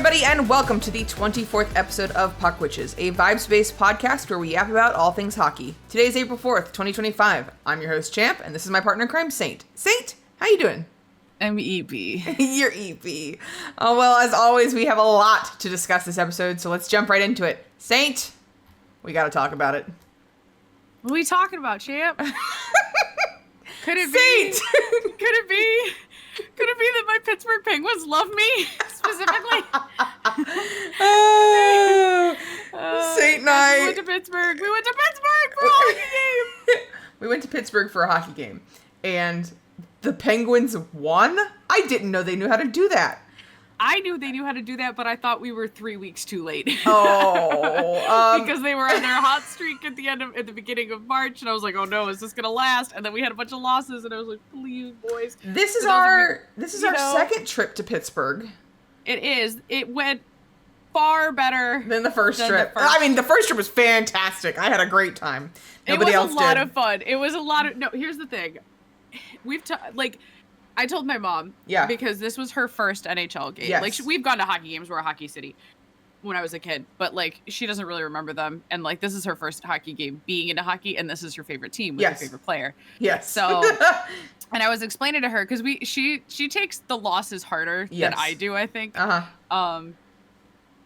everybody, and welcome to the 24th episode of Puck Witches, a vibes-based podcast where we yap about all things hockey. Today is April 4th, 2025. I'm your host, Champ, and this is my partner in crime, Saint. Saint, how you doing? I'm EP. You're EP. Oh, well, as always, we have a lot to discuss this episode, so let's jump right into it. Saint, we gotta talk about it. What are we talking about, Champ? Could it Saint! be? Could it be that my Pittsburgh Penguins love me specifically? Saint night. We went to Pittsburgh for a hockey game. We went to Pittsburgh for a hockey game, and the Penguins won? I didn't know they knew how to do that. I knew they knew how to do that, but I thought we were 3 weeks too late. Oh, because they were on their hot streak at the beginning of March, and I was like, "Oh no, is this gonna last?" And then we had a bunch of losses, and I was like, "Please, boys." This is our second trip to Pittsburgh. It is. It went far better than the first trip. I mean, the first trip was fantastic. I had a great time. Nobody else did. It was a lot of fun. It was a lot of. No, here's the thing. I told my mom, because this was her first NHL game. Yes. Like, we've gone to hockey games. We're a hockey city when I was a kid, but like, she doesn't really remember them. And like, this is her first hockey game being into hockey, and this is her favorite team with her favorite player. Yes. So, and I was explaining to her because she takes the losses harder than I do, I think.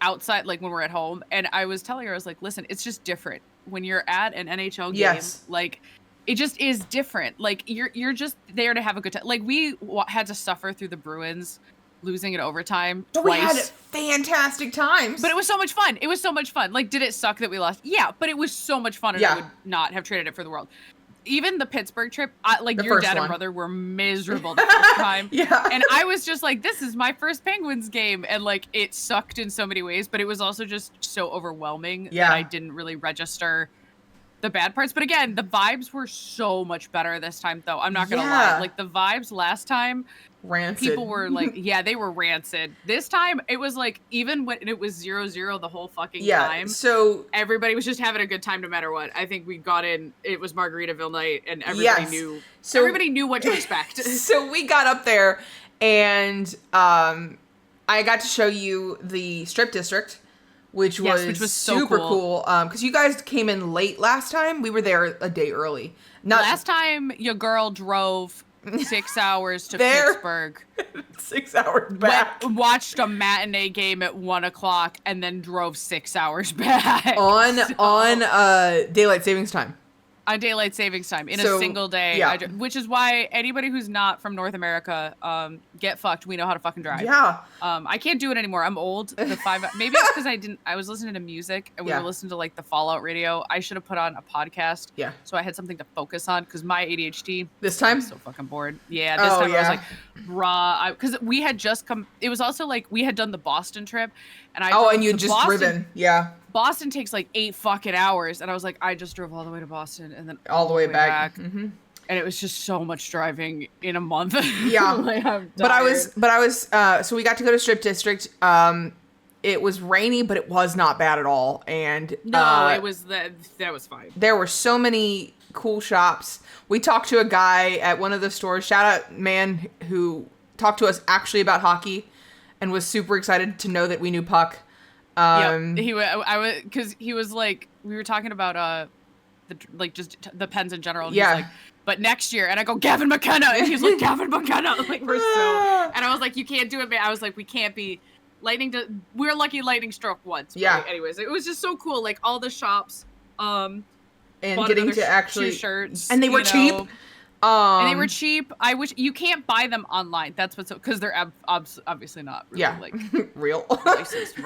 Outside, like when we're at home, and I was telling her, I was like, listen, it's just different when you're at an NHL game. Like, it just is different. Like, you're just there to have a good time. Like, we had to suffer through the Bruins losing in overtime twice. We had fantastic times. But it was so much fun. It was so much fun. Like, did it suck that we lost? Yeah, but it was so much fun, and I would not have traded it for the world. Even the Pittsburgh trip, your dad and brother were miserable the first time. And I was just like, this is my first Penguins game. And like, it sucked in so many ways, but it was also just so overwhelming that I didn't really register the bad parts. But again, the vibes were so much better this time, though. I'm not gonna lie. Like, the vibes last time, rancid. People were like, they were rancid. This time, it was like, even when it was 0-0 the whole fucking time, so everybody was just having a good time no matter what. I think we got in, it was Margaritaville night, and everybody knew. So everybody knew what to expect. So we got up there, and I got to show you the strip district, which was super cool. Because you guys came in late last time. We were there a day early. Last time, your girl drove 6 hours to Pittsburgh. 6 hours back. Watched a matinee game at 1:00 and then drove 6 hours back. On daylight savings time. On daylight savings time in a single day. Which is why anybody who's not from North America, get fucked. We know how to fucking drive. I can't do it anymore. I'm old. Maybe it's because I was listening to music, and we were listening to like the Fallout radio. I should have put on a podcast. So I had something to focus on, because my ADHD. This time? I'm so fucking bored. Yeah. This time I was like, raw. Because we had just come. It was also like we had done the Boston trip, and and you'd just driven. Boston takes like 8 fucking hours, and I was like, I just drove all the way to Boston and then all the way back. Mm-hmm. And it was just so much driving in a month. Like, but I was so we got to go to Strip District. It was rainy, but it was not bad at all. And it was that was fine. There were so many cool shops. We talked to a guy at one of the stores. Shout out man who talked to us actually about hockey and was super excited to know that we knew puck. Because he was like, we were talking about just the Pens in general. And he's like, but next year, and I go, Gavin McKenna, and he's like, Gavin McKenna, like, we're so, and I was like, you can't do it, man. I was like, we can't be we're lucky lightning struck once. But anyways, it was just so cool, like all the shops, and getting to actually shirts, and they were cheap. And they were cheap. I wish you can't buy them online. That's what's because they're obviously not really like real licensed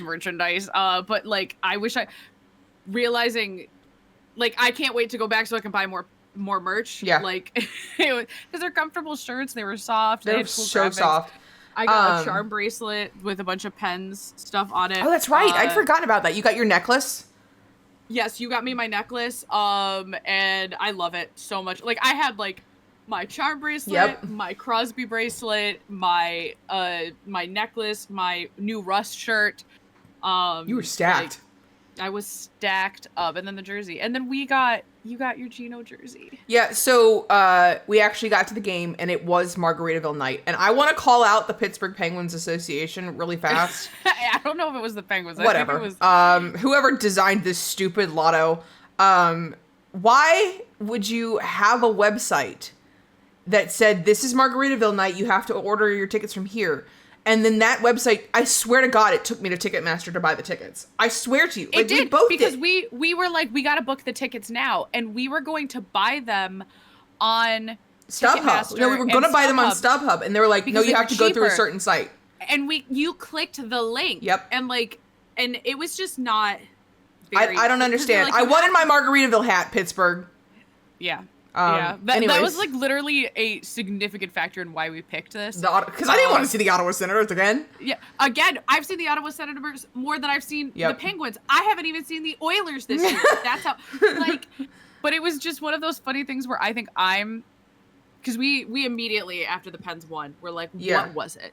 merchandise. But like I wish realizing like I can't wait to go back so I can buy more merch. Like because they're comfortable shirts. They were soft. They were had cool so graphics. soft. I got a charm bracelet with a bunch of pens stuff on it. Oh, that's right. I'd forgotten about that. You got your necklace. Yes, you got me my necklace, and I love it so much. Like, I had, like, my charm bracelet, my Crosby bracelet, my necklace, my new Rust shirt. You were stacked. I was stacked up, and then the jersey, and then you got your Gino jersey. Yeah, so we actually got to the game, and it was Margaritaville night, and I want to call out the Pittsburgh Penguins Association really fast. I don't know if it was the Penguins. Whatever. I think it was... whoever designed this stupid lotto, why would you have a website that said this is Margaritaville night? You have to order your tickets from here. And then that website, I swear to God, it took me to Ticketmaster to buy the tickets. I swear to you. Like, it did, we both because did. we were like, we got to book the tickets now. And we were going to buy them on StubHub. No, we were going to buy them on StubHub. And they were like, no, you have to go through a certain site. And you clicked the link. Yep. And it was just not I don't understand. I wanted my Margaritaville hat, Pittsburgh. Yeah. That was like literally a significant factor in why we picked this. Because I didn't want to see the Ottawa Senators again. Yeah, again, I've seen the Ottawa Senators more than I've seen the Penguins. I haven't even seen the Oilers this year. That's how, but it was just one of those funny things where I think because we immediately after the Pens won, we're like, what was it?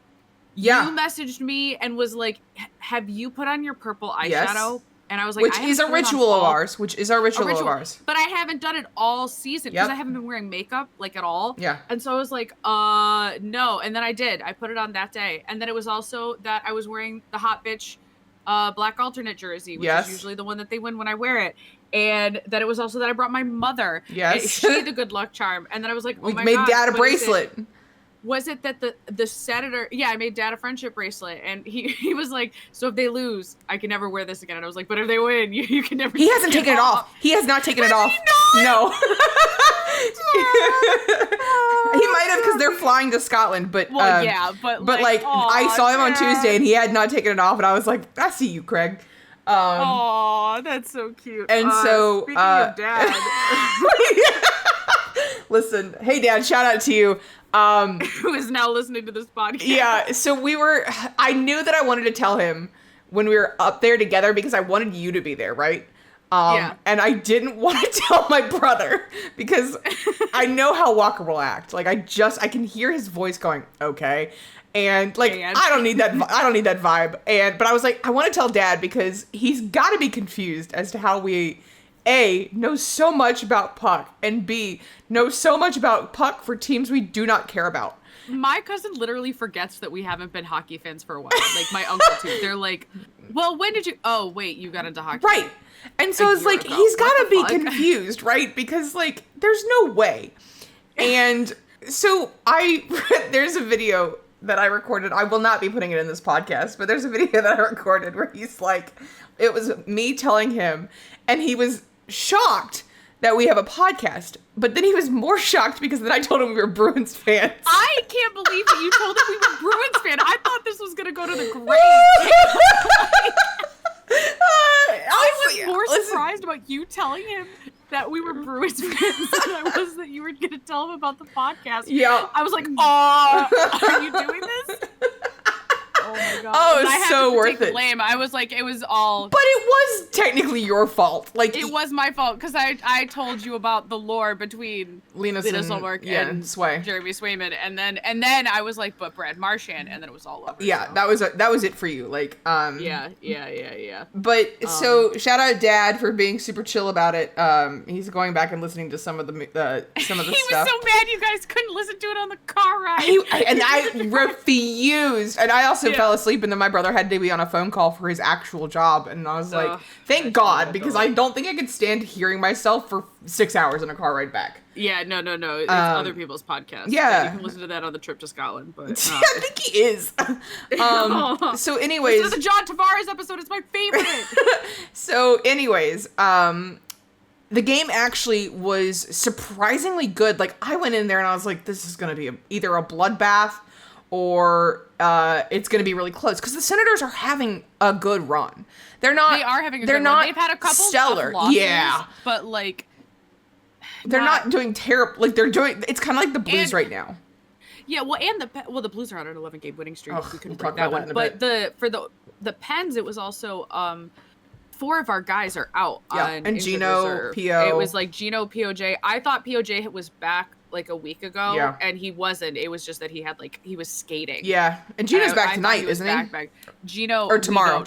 Yeah. You messaged me and was like, have you put on your purple eyeshadow? Yes. And I was like, which is a ritual of ours. But I haven't done it all season because I haven't been wearing makeup at all. Yeah. And so I was like, no. And then I did. I put it on that day. And then it was also that I was wearing the hot bitch black alternate jersey, which is usually the one that they win when I wear it. And then it was also that I brought my mother. Yes. She the good luck charm. And then I was like, oh my God. We made Dad a bracelet. Was it that the senator? Yeah, I made Dad a friendship bracelet, and he was like, "So if they lose, I can never wear this again." And I was like, "But if they win, you can never." He hasn't taken it off. He has not taken it off. No. He might have because they're flying to Scotland, but but I saw him on Tuesday, and he had not taken it off, and I was like, "I see you, Craig." That's so cute. And so, speaking of Dad, listen, hey Dad, shout out to you. Who is now listening to this podcast. Yeah, so I knew that I wanted to tell him when we were up there together because I wanted you to be there, right? And I didn't want to tell my brother because I know how Walker will act. Like I can hear his voice going, okay. And I don't need that vibe. But I was like, I want to tell Dad because he's got to be confused as to how we A, know so much about puck, and B, know so much about puck for teams we do not care about. My cousin literally forgets that we haven't been hockey fans for a while. Like, my uncle, too. They're like, well, when did you... Oh, wait, you got into hockey. Right. And so it's like, he's got to be confused, right? Because, there's no way. And so there's a video that I recorded. I will not be putting it in this podcast, but there's a video that I recorded where he's like... It was me telling him, and he was shocked that we have a podcast, but then he was more shocked because then I told him we were Bruins fans. I can't believe that you told him we were Bruins fans. I thought this was going to go to the grave. I was more surprised about you telling him that we were Bruins fans than I was that you were going to tell him about the podcast. Yeah. I was like, are you doing this? Oh my God. Oh, it's so worth it. Blame. I was like, it was all. But it was technically your fault. It was my fault because I told you about the lore between Lena Solberg and Sway. Jeremy Swayman, and then I was like, but Brad Marchand, and then it was all over. Yeah, so. that was it for you. Yeah. But so shout out Dad for being super chill about it. He's going back and listening to some of the stuff. He was so mad you guys couldn't listen to it on the car ride. I refused, and I also fell asleep, and then my brother had to be on a phone call for his actual job, and I was like, thank God, because I don't think I could stand hearing myself for 6 hours in a car ride back. Yeah, no. It's other people's podcasts. Yeah. You can listen to that on the trip to Scotland, but... I think he is. So anyways... Listen to the John Tavares episode, it's my favorite! So anyways, the game actually was surprisingly good. I went in there and I was like, this is going to be either a bloodbath or it's going to be really close because the Senators are having a good run. They are having a good run. They've had a couple stellar of losses, yeah, but they're not doing terrible. They're doing. It's kind of like the Blues right now. Yeah, the Blues are on an 11-game winning streak. We couldn't break that one. But for the Pens, it was also 4 of our guys are out. Yeah, and Gino, reserve. P.O. It was Gino, POJ. I thought POJ was back. like a week ago, and he wasn't. It was just that he was skating. Yeah, and Gino's back tonight, isn't he? Back. Gino or tomorrow.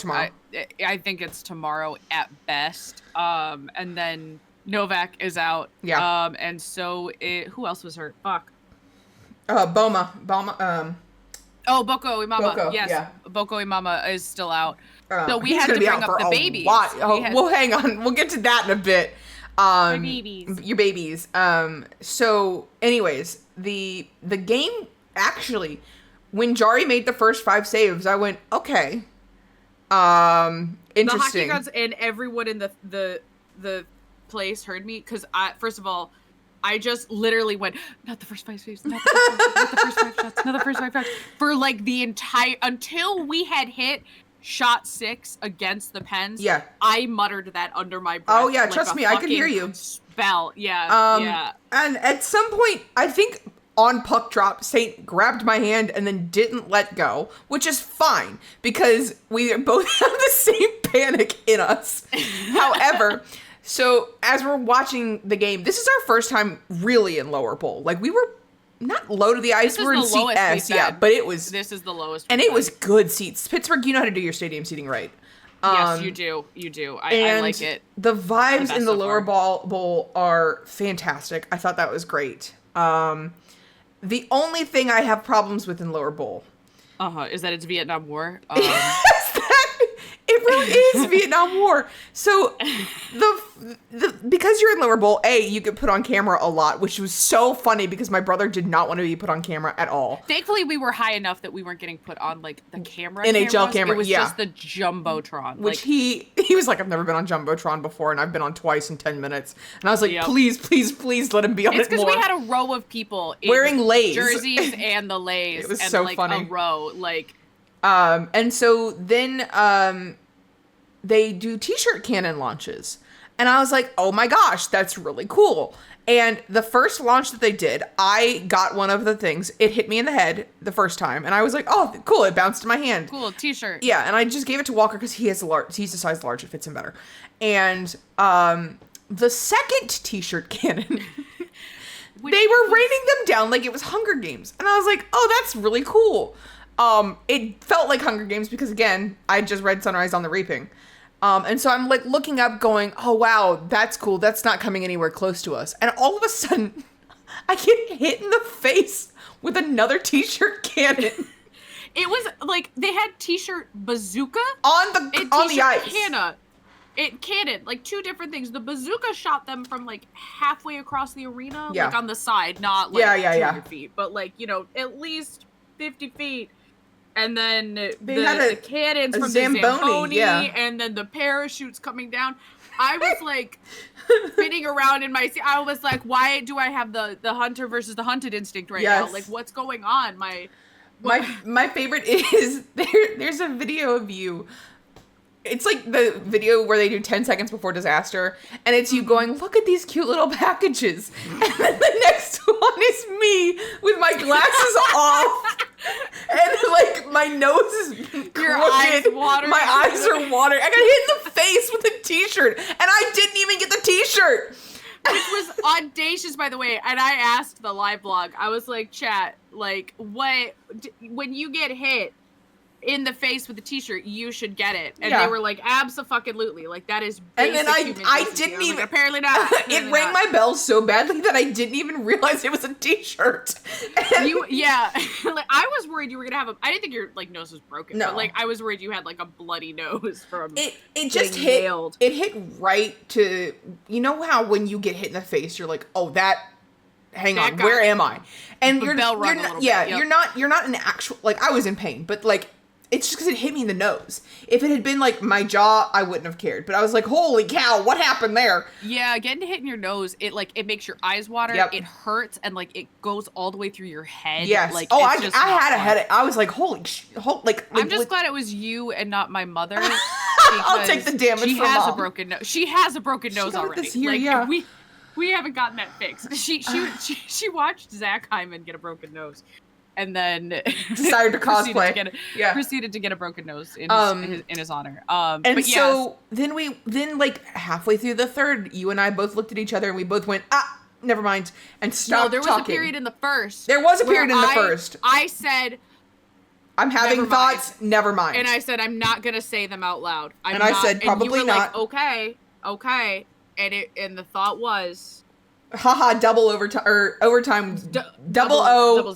I think it's tomorrow at best. And then Novak is out. Yeah. And so who else was hurt? Fuck. Boma. Boko Imama. Yes. Yeah. Boko Imama is still out. So we had to bring up the babies. Well, hang on. We'll get to that in a bit. My babies. Your babies. So anyways, the game actually, when Jari made the first 5 saves, I went, okay. Interesting. The hockey gods and everyone in the place heard me because first of all, I just literally went, not the first 5 saves, not the first 5 shots, not the first 5 shots, for like the entire, until we had hit shot 6 against the Pens. Yeah. I muttered that under my breath. Oh yeah, like trust me, I could hear you. Spell, yeah. And at some point, I think on puck drop, Saint grabbed my hand and then didn't let go, which is fine because we both have the same panic in us. However, so as we're watching the game, this is our first time really in lower bowl. Like we were not low to the ice, we're in seat S, but this is the lowest. And it was good seats. Pittsburgh, you know how to do your stadium seating right. Yes, you do. I like it. The vibes in the lower bowl are fantastic. I thought that was great. The only thing I have problems with in lower bowl is that it's Vietnam War. It really is Vietnam War. So because you're in lower bowl, you get put on camera a lot, which was so funny because my brother did not want to be put on camera at all. Thankfully, we were high enough that we weren't getting put on like the camera. NHL camera. It was just the jumbotron. Which he was like, I've never been on jumbotron before, and I've been on twice in 10 minutes. And I was like, please let him be on it more. It's because we had a row of people wearing leis, jerseys and the leis. It was so funny. A row like. And so then they do t-shirt cannon launches. And I was like, oh my gosh, that's really cool. And the first launch that they did, I got one of the things. It hit me in the head the first time. And I was like, oh, cool. It bounced in my hand. Cool, t-shirt. Yeah, and I just gave it to Walker because he's a size large. It fits him better. And the second t-shirt cannon, they were raining them down like it was Hunger Games. And I was like, oh, that's really cool. It felt like Hunger Games because, again, I just read Sunrise on the Reaping. And so I'm like looking up going, oh, wow, that's cool. That's not coming anywhere close to us. And all of a sudden, I get hit in the face with another t-shirt cannon. It was like they had t-shirt bazooka on the ice. Cannon, like 2 different things. The bazooka shot them from like halfway across the arena, like on the side, not like 200 feet, but like, at least 50 feet. And then the cannons from the Zamboni, and then the parachutes coming down. I was like spinning around in my seat. I was like, why do I have the hunter versus the hunted instinct right now? Like, what's going on? My favorite is there's a video of you. It's like the video where they do 10 seconds before disaster, and it's you going, look at these cute little packages. And then the next one is me with my glasses off, and like my nose is crooked. Your eyes watering. My eyes are watering. I got hit in the face with a t-shirt, and I didn't even get the t-shirt. Which was audacious, by the way. And I asked the live blog, I was like, chat, like, what, when you get hit in the face with the t-shirt, you should get it. And they were like, abso-fucking-lutely. Like, that is basic. And then I didn't even, like, apparently not. It rang my bell so badly that I didn't even realize it was a t-shirt. Like, I was worried you were gonna have I didn't think your like nose was broken. No. But like I was worried you had like a bloody nose from it just hit nailed. It hit right to, you know how when you get hit in the face, you're like, oh, hang on, where am I? And you're not, you're not an actual, like, I was in pain, but like, it's just because it hit me in the nose. If it had been like my jaw, I wouldn't have cared. But I was like, holy cow, what happened there? Yeah, getting hit in your nose, it makes your eyes water. Yep. It hurts, and like it goes all the way through your head. Yes. Like, I had a headache. I was like, I'm just glad it was you and not my mother. I'll take the damage. She has a broken nose. She has a broken nose already. This year, we haven't gotten that fixed. She watched Zach Hyman get a broken nose. And then decided to cosplay. Proceeded to get a broken nose in his honor. So then like halfway through the third, you and I both looked at each other and we both went, never mind, and stopped talking. No, there was a period in the first. There was a period in the first. I said, I'm having thoughts, never mind. And I said, I'm not going to say them out loud. I said, probably not. Like, okay. And the thought was... Haha, double overtime, or overtime, double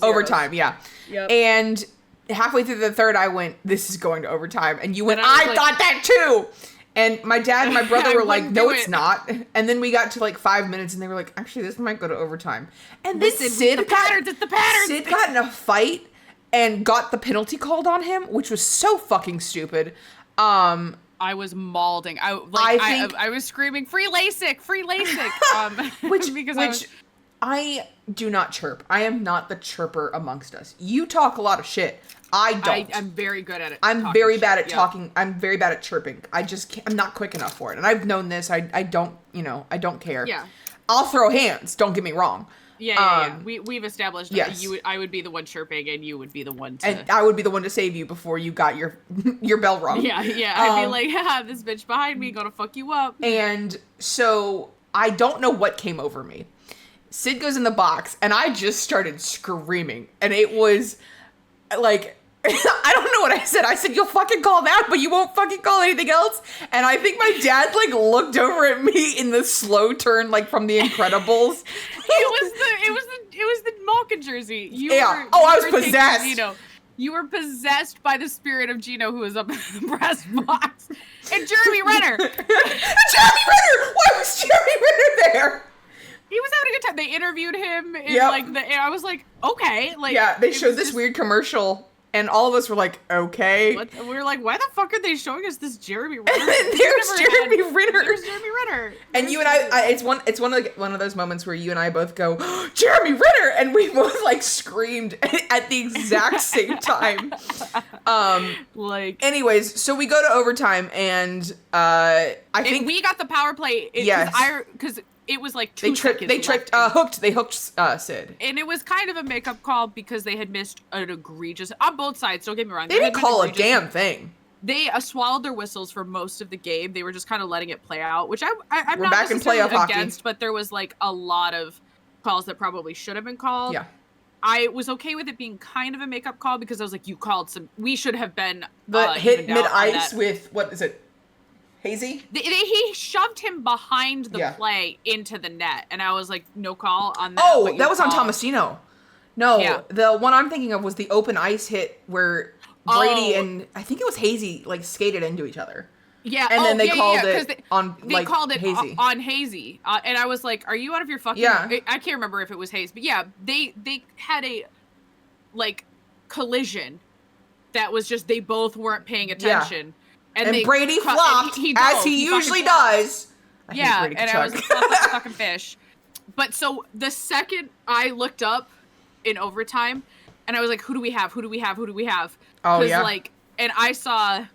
overtime, yeah. Yep. And halfway through the third, I went, this is going to overtime. And you went, I thought that too! And my dad and my brother were like, no, it's not. And then we got to like 5 minutes, and they were like, actually, this might go to overtime. And then Sid got in a fight and got the penalty called on him, which was so fucking stupid. I was mauling. I was screaming, free LASIK, free LASIK. Which I do not chirp. I am not the chirper amongst us. You talk a lot of shit. I don't. I'm very good at it. I'm very bad at talking. I'm very bad at chirping. I'm not quick enough for it. And I've known this. I don't, I don't care. Yeah. I'll throw hands. Don't get me wrong. Yeah. We've established that I would be the one chirping and you would be the one to... And I would be the one to save you before you got your bell rung. Yeah. I'd be like, this bitch behind me gonna fuck you up. And so I don't know what came over me. Sid goes in the box and I just started screaming. And it was like... I don't know what I said. I said, you'll fucking call that, but you won't fucking call anything else. And I think my dad, like, looked over at me in the slow turn, like, from The Incredibles. It was the Malkin jersey. I was possessed. Gino. You were possessed by the spirit of Gino, who was up in the press box. And Jeremy Renner. Jeremy Renner! Why was Jeremy Renner there? He was having a good time. They interviewed him. And, I was like, okay. Like, yeah, they showed this weird commercial. And all of us were like, okay. We were like, why the fuck are they showing us this Jeremy Renner? There's Jeremy Renner. There's Jeremy Renner. And you and I it's one of those moments where you and I both go, Jeremy Renner, and we both like screamed at the exact same time. Anyways, so we go to overtime, and I think we got the power play. Because it was like 2 seconds. They hooked Sid. And it was kind of a makeup call because they had missed an egregious, on both sides, don't get me wrong. They didn't call a damn thing. They swallowed their whistles for most of the game. They were just kind of letting it play out, which I'm We're not back necessarily in playoff against, hockey. But there was like a lot of calls that probably should have been called. Yeah. I was okay with it being kind of a makeup call because I was like, we should have been the hit mid-ice with, what is it? Hazy? He shoved him behind the play into the net, and I was like, no call on that. Oh, that was on Tomasino. No, the one I'm thinking of was the open ice hit where Brady and I think it was Hazy like skated into each other. Yeah, and then they called it on they called it Hazy. On Hazy, and I was like, "Are you out of your fucking?" Yeah. I can't remember if it was Hazy, but yeah, they had a like collision that was just they both weren't paying attention. Yeah. And Brady flopped, as he usually does. Yeah, and I was like, flop like a fucking fish. But so the second I looked up in overtime, and I was like, who do we have? Oh, yeah. And I saw...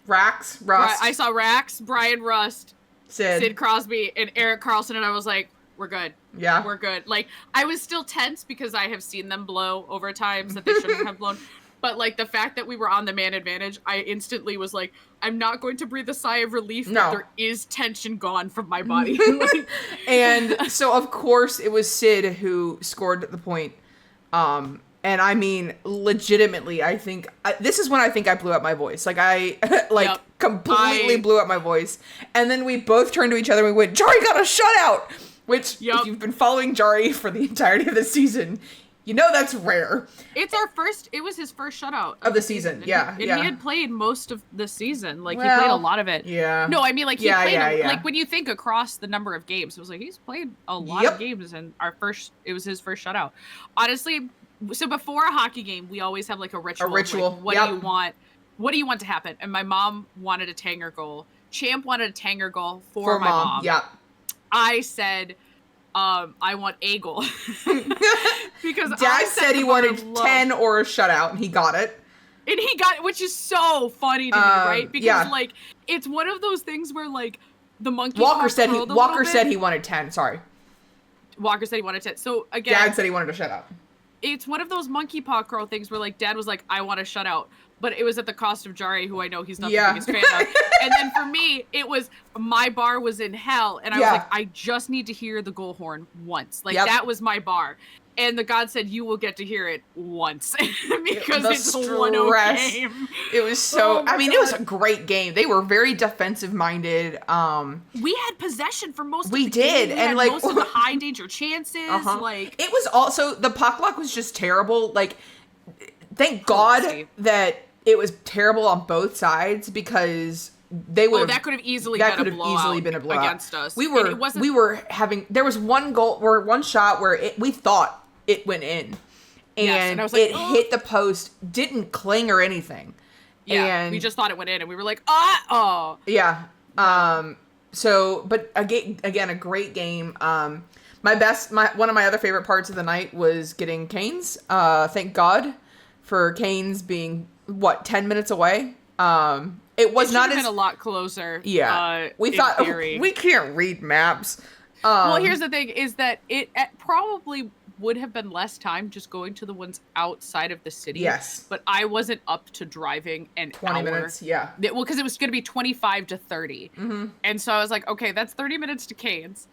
Rust. I saw Rax, Brian Rust, Sid Crosby, and Eric Carlson, and I was like, we're good. Yeah. We're good. Like, I was still tense because I have seen them blow overtimes that they shouldn't have blown. But, like, the fact that we were on the man advantage, I instantly was like, I'm not going to breathe a sigh of relief that there is tension gone from my body. And so, of course, it was Sid who scored the point. And I mean, legitimately, I think, this is when I think I blew out my voice. Like, I, completely blew out my voice. And then we both turned to each other and we went, Jari got a shutout! Which, if you've been following Jari for the entirety of the season... You know that's rare. It was his first shutout of the season. Yeah, and he had played most of the season. Like, he played a lot of it. Yeah. No, I mean, like, he played, like, when you think across the number of games, it was like, he's played a lot of games, and it was his first shutout. Honestly, so before a hockey game, we always have, like, a ritual. Like, what do you want? What do you want to happen? And my mom wanted a Tanger goal. Champ wanted a Tanger goal for my mom. Yeah. I said... I want a goal. Because Dad said he wanted 10 or a shutout, and he got it. And he got it, which is so funny to me, right? Because, like, it's one of those things where, like, the monkey... Walker said he wanted 10, sorry. Walker said he wanted 10. So, again... Dad said he wanted a shutout. It's one of those monkey paw curl things where, like, Dad was like, I want a shutout. but it was at the cost of Jari, who I know he's not the biggest fan of. And then for me, it was my bar was in hell, and I was like, I just need to hear the goal horn once. Like that was my bar. And the god said, you will get to hear it once because it's a 1-0 game. It was so, it was a great game. They were very defensive minded. We had possession for most of the game. We had most of the high danger chances. Like it was also, the puck luck was just terrible. Like, thank God that it was terrible on both sides, because they would that could have easily been a blowout against us. We were having, there was one shot where we thought it went in, and I was like, it hit the post, didn't cling or anything. Yeah, and we just thought it went in, and we were like, yeah. So, but again, a great game. One of my other favorite parts of the night was getting Canes. Thank God for Canes being 10 minutes away. It was not been a lot closer. Yeah, we thought we can't read maps. Well, here's the thing: is that it probably would have been less time just going to the ones outside of the city. Yes, but I wasn't up to driving 20 minutes. Yeah, well, because it was going to be 25 to 30, and so I was like, okay, that's 30 minutes to Canes,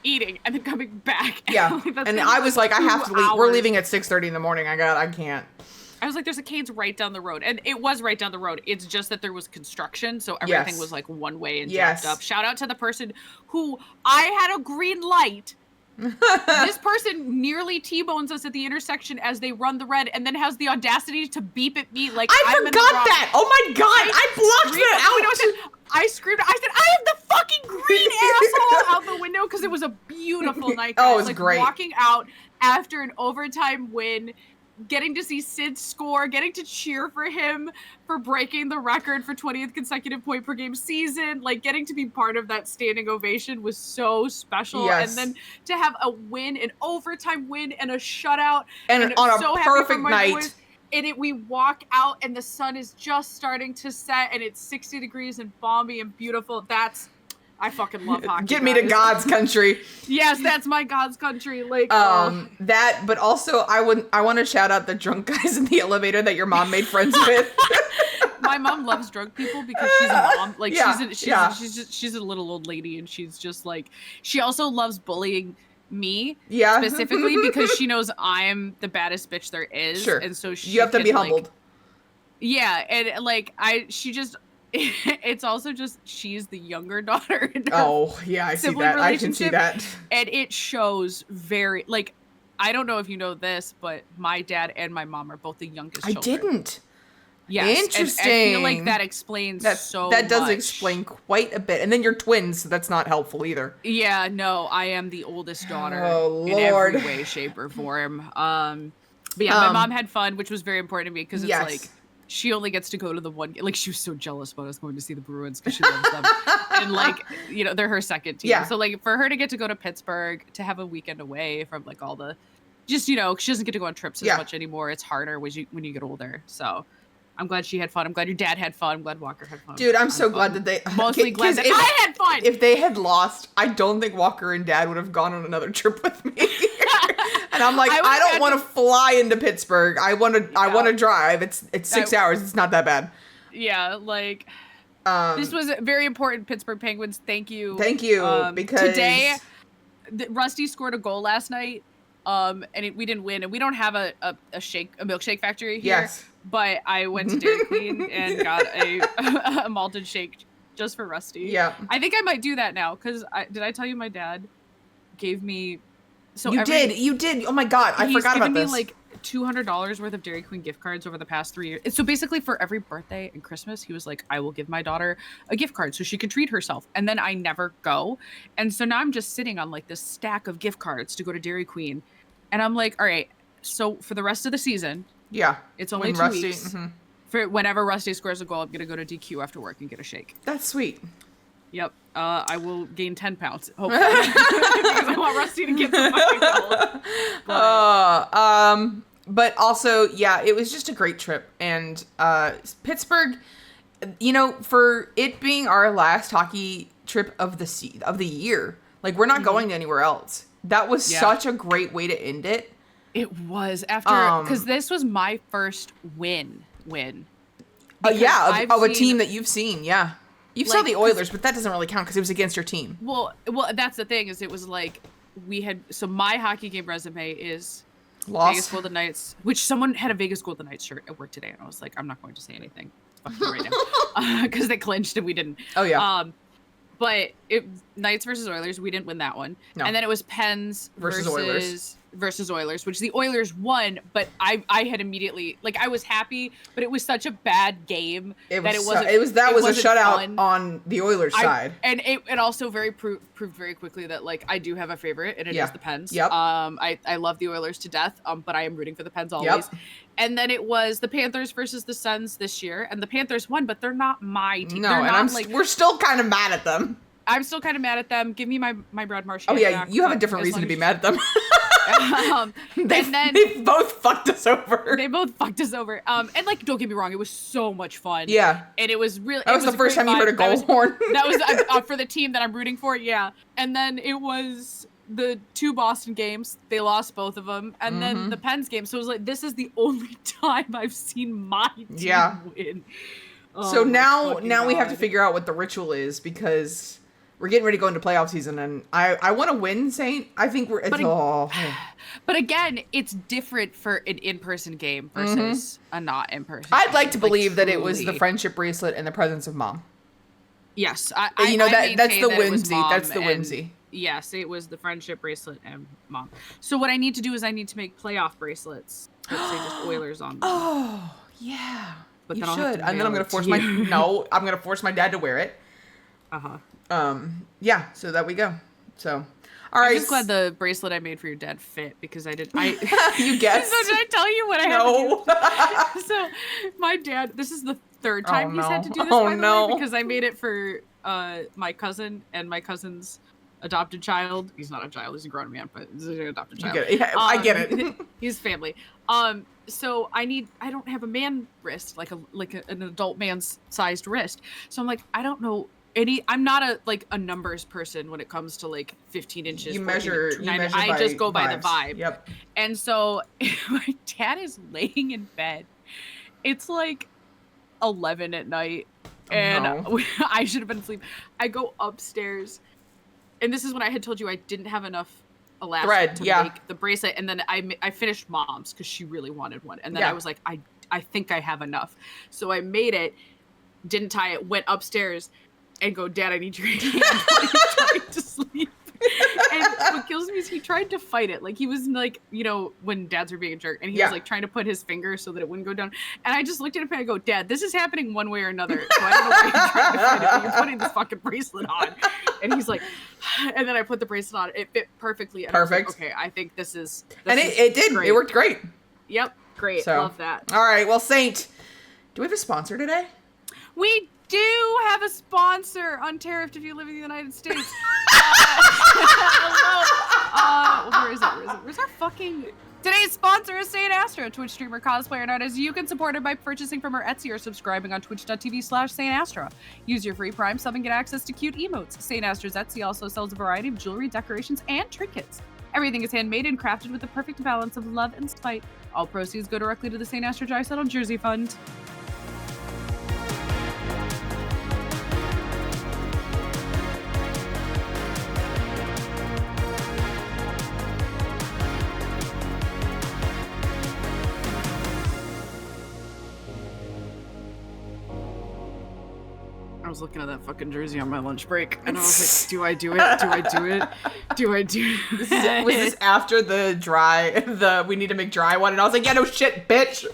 eating, and then coming back. Yeah, and I was like, I have to leave. We're leaving at 6:30 in the morning. I can't. I was like, there's a Canes right down the road. And it was right down the road. It's just that there was construction, so everything was like one way and jacked up. Shout out to the person who I had a green light. This person nearly T-bones us at the intersection as they run the red, and then has the audacity to beep at me like I forgot that. Oh my God, I blocked that out. I screamed. I said, I am the fucking green asshole out the window, because it was a beautiful night. Guys. Oh, it was great. Walking out after an overtime win, getting to see Sid score, getting to cheer for him for breaking the record for 20th consecutive point per game season, like getting to be part of that standing ovation was so special. Yes. And then to have a win, an overtime win, and a shutout, and on a perfect night. Boys. And we walk out and the sun is just starting to set, and it's 60 degrees and balmy and beautiful. I fucking love hockey. Get me to God's country. Yes, that's my God's country. Like that, but also I want to shout out the drunk guys in the elevator that your mom made friends with. My mom loves drunk people because she's a mom. Like she's a little old lady, and she's just like, she also loves bullying me. Yeah. Specifically because she knows I'm the baddest bitch there is. Sure. And so you have to be humbled. Yeah, and like it's also just she's the younger daughter. Oh, yeah, I see that. I can see that. And it shows very, like, I don't know if you know this, but my dad and my mom are both the youngest children. I didn't. Yes. Interesting. And I feel like that explains that does explain quite a bit. And then you're twins, so that's not helpful either. Yeah, no, I am the oldest daughter in every way, shape, or form. But yeah, my mom had fun, which was very important to me, because it's like, she only gets to go to the one, like, she was so jealous when I was going to see the Bruins because she loves them. And like, they're her second team. Yeah. So like, for her to get to go to Pittsburgh, to have a weekend away from like all the, just, she doesn't get to go on trips as much anymore. It's harder when you get older. So I'm glad she had fun. I'm glad your dad had fun. I'm glad Walker had fun. Dude, I'm so glad that they, mostly glad that I had fun. If they had lost, I don't think Walker and Dad would have gone on another trip with me. And I'm like, I don't want to fly into Pittsburgh. I want to drive. It's 6 hours. It's not that bad. Yeah, like this was very important. Pittsburgh Penguins. Thank you. Because today, Rusty scored a goal last night. And we didn't win, and we don't have a milkshake factory here. Yes. But I went to Dairy Queen and got a malted shake just for Rusty. Yeah. I think I might do that now, because did I tell you my dad gave me? So you did. Oh my God, I forgot about this. He's given me like $200 worth of Dairy Queen gift cards over the past 3 years. And so basically for every birthday and Christmas, he was like, I will give my daughter a gift card so she can treat herself. And then I never go. And so now I'm just sitting on like this stack of gift cards to go to Dairy Queen. And I'm like, all right, so for the rest of the season, it's only 2 weeks. Mm-hmm. For whenever Rusty scores a goal, I'm going to go to DQ after work and get a shake. That's sweet. Yep. I will gain 10 pounds, hopefully. Because I want Rusty to get some fucking goals. But also, yeah, it was just a great trip. And Pittsburgh, for it being our last hockey trip of the year, like, we're not going anywhere else. That was such a great way to end it. It was, after, because this was my first win. Of a team that you've seen. Yeah. You saw the Oilers, but that doesn't really count because it was against your team. Well, that's the thing is it was like so my hockey game resume is Vegas Golden Knights, which someone had a Vegas Golden Knights shirt at work today, and I was like, I'm not going to say anything. Fuck you right now, because they clinched and we didn't. Oh yeah. But Knights versus Oilers, we didn't win that one. No. And then it was Pens versus Oilers, which the Oilers won, but I had immediately, like, I was happy, but it was such a bad game that it wasn't. It was a shutout fun. On the Oilers side, and it also proved very quickly that, like, I do have a favorite, and it is the Pens. Yep. I love the Oilers to death, but I am rooting for the Pens always. Yep. And then it was the Panthers versus the Suns this year, and the Panthers won, but they're not my team. No, and we're still kind of mad at them. I'm still kind of mad at them. Give me my Brad Marchand. Oh yeah, you have a different reason to be mad at them. They both fucked us over. They both fucked us over. And, like, don't get me wrong, it was so much fun. Yeah. And it was really. That was the first time you heard a goal horn. That was for the team that I'm rooting for. Yeah. And then it was the 2 Boston games. They lost both of them, and then the Pens game. So it was like, this is the only time I've seen my team win. So now we have to figure out what the ritual is, because we're getting ready to go into playoff season, and I want to win, Saint. I think we're. But again, it's different for an in-person game versus a not in-person. I'd like to believe that it was the friendship bracelet and the presence of Mom. Yes, that's the whimsy. That's the whimsy. Yes, it was the friendship bracelet and Mom. So what I need to do is I need to make playoff bracelets that say just Oilers on them. Oh yeah, but you should. And then I'm gonna force I'm gonna force my dad to wear it. Yeah. So that we go. So. All right. I'm just glad the bracelet I made for your dad fit, because I didn't. You guessed. So did I tell you what I had to do? So my dad. This is the 3rd time he's had to do this. By the way, because I made it for my cousin and my cousin's adopted child. He's not a child. He's a grown man, but he's an adopted child. I get it. He's family. So I don't have a man wrist, like an adult man's sized wrist. So I'm like, I don't know. I'm not a numbers person when it comes to, like, 15 inches. You measure I just go by the vibe. Yep. And so my dad is laying in bed. It's like 11 at night, and I should have been asleep. I go upstairs, and this is when I had told you I didn't have enough elastic to make the bracelet, and then I finished Mom's because she really wanted one, and then I was like, I think I have enough. So I made it, didn't tie it, went upstairs, and go, Dad, I need your hand while he's trying to sleep. And what kills me is he tried to fight it. Like, he was like, when dads are being a jerk, and he was like trying to put his finger so that it wouldn't go down. And I just looked at him and I go, Dad, this is happening one way or another. So I don't know why you're trying to fight it, but you're putting this fucking bracelet on. And he's like, and then I put the bracelet on. It fit perfectly. And Perfect. I was like, okay, I think this is it did. Great. It worked great. Yep. Great. So, love that. All right. Well, Saint, do we have a sponsor today? We do have a sponsor, untariffed if you live in the United States. Where is it? Where's our fucking... Today's sponsor is Saint Astra, Twitch streamer cosplayer known as. You can support her by purchasing from her Etsy or subscribing on twitch.tv/Saint Astra. Use your free Prime sub and get access to cute emotes. Saint Astra's Etsy also sells a variety of jewelry, decorations, and trinkets. Everything is handmade and crafted with the perfect balance of love and spite. All proceeds go directly to the Saint Astra Dry Settled Jersey Fund. I was looking at that fucking jersey on my lunch break, and I was like, do I do it? Do I do it? Do I do it? Was this after we need to make dry one? And I was like, yeah, no shit, bitch.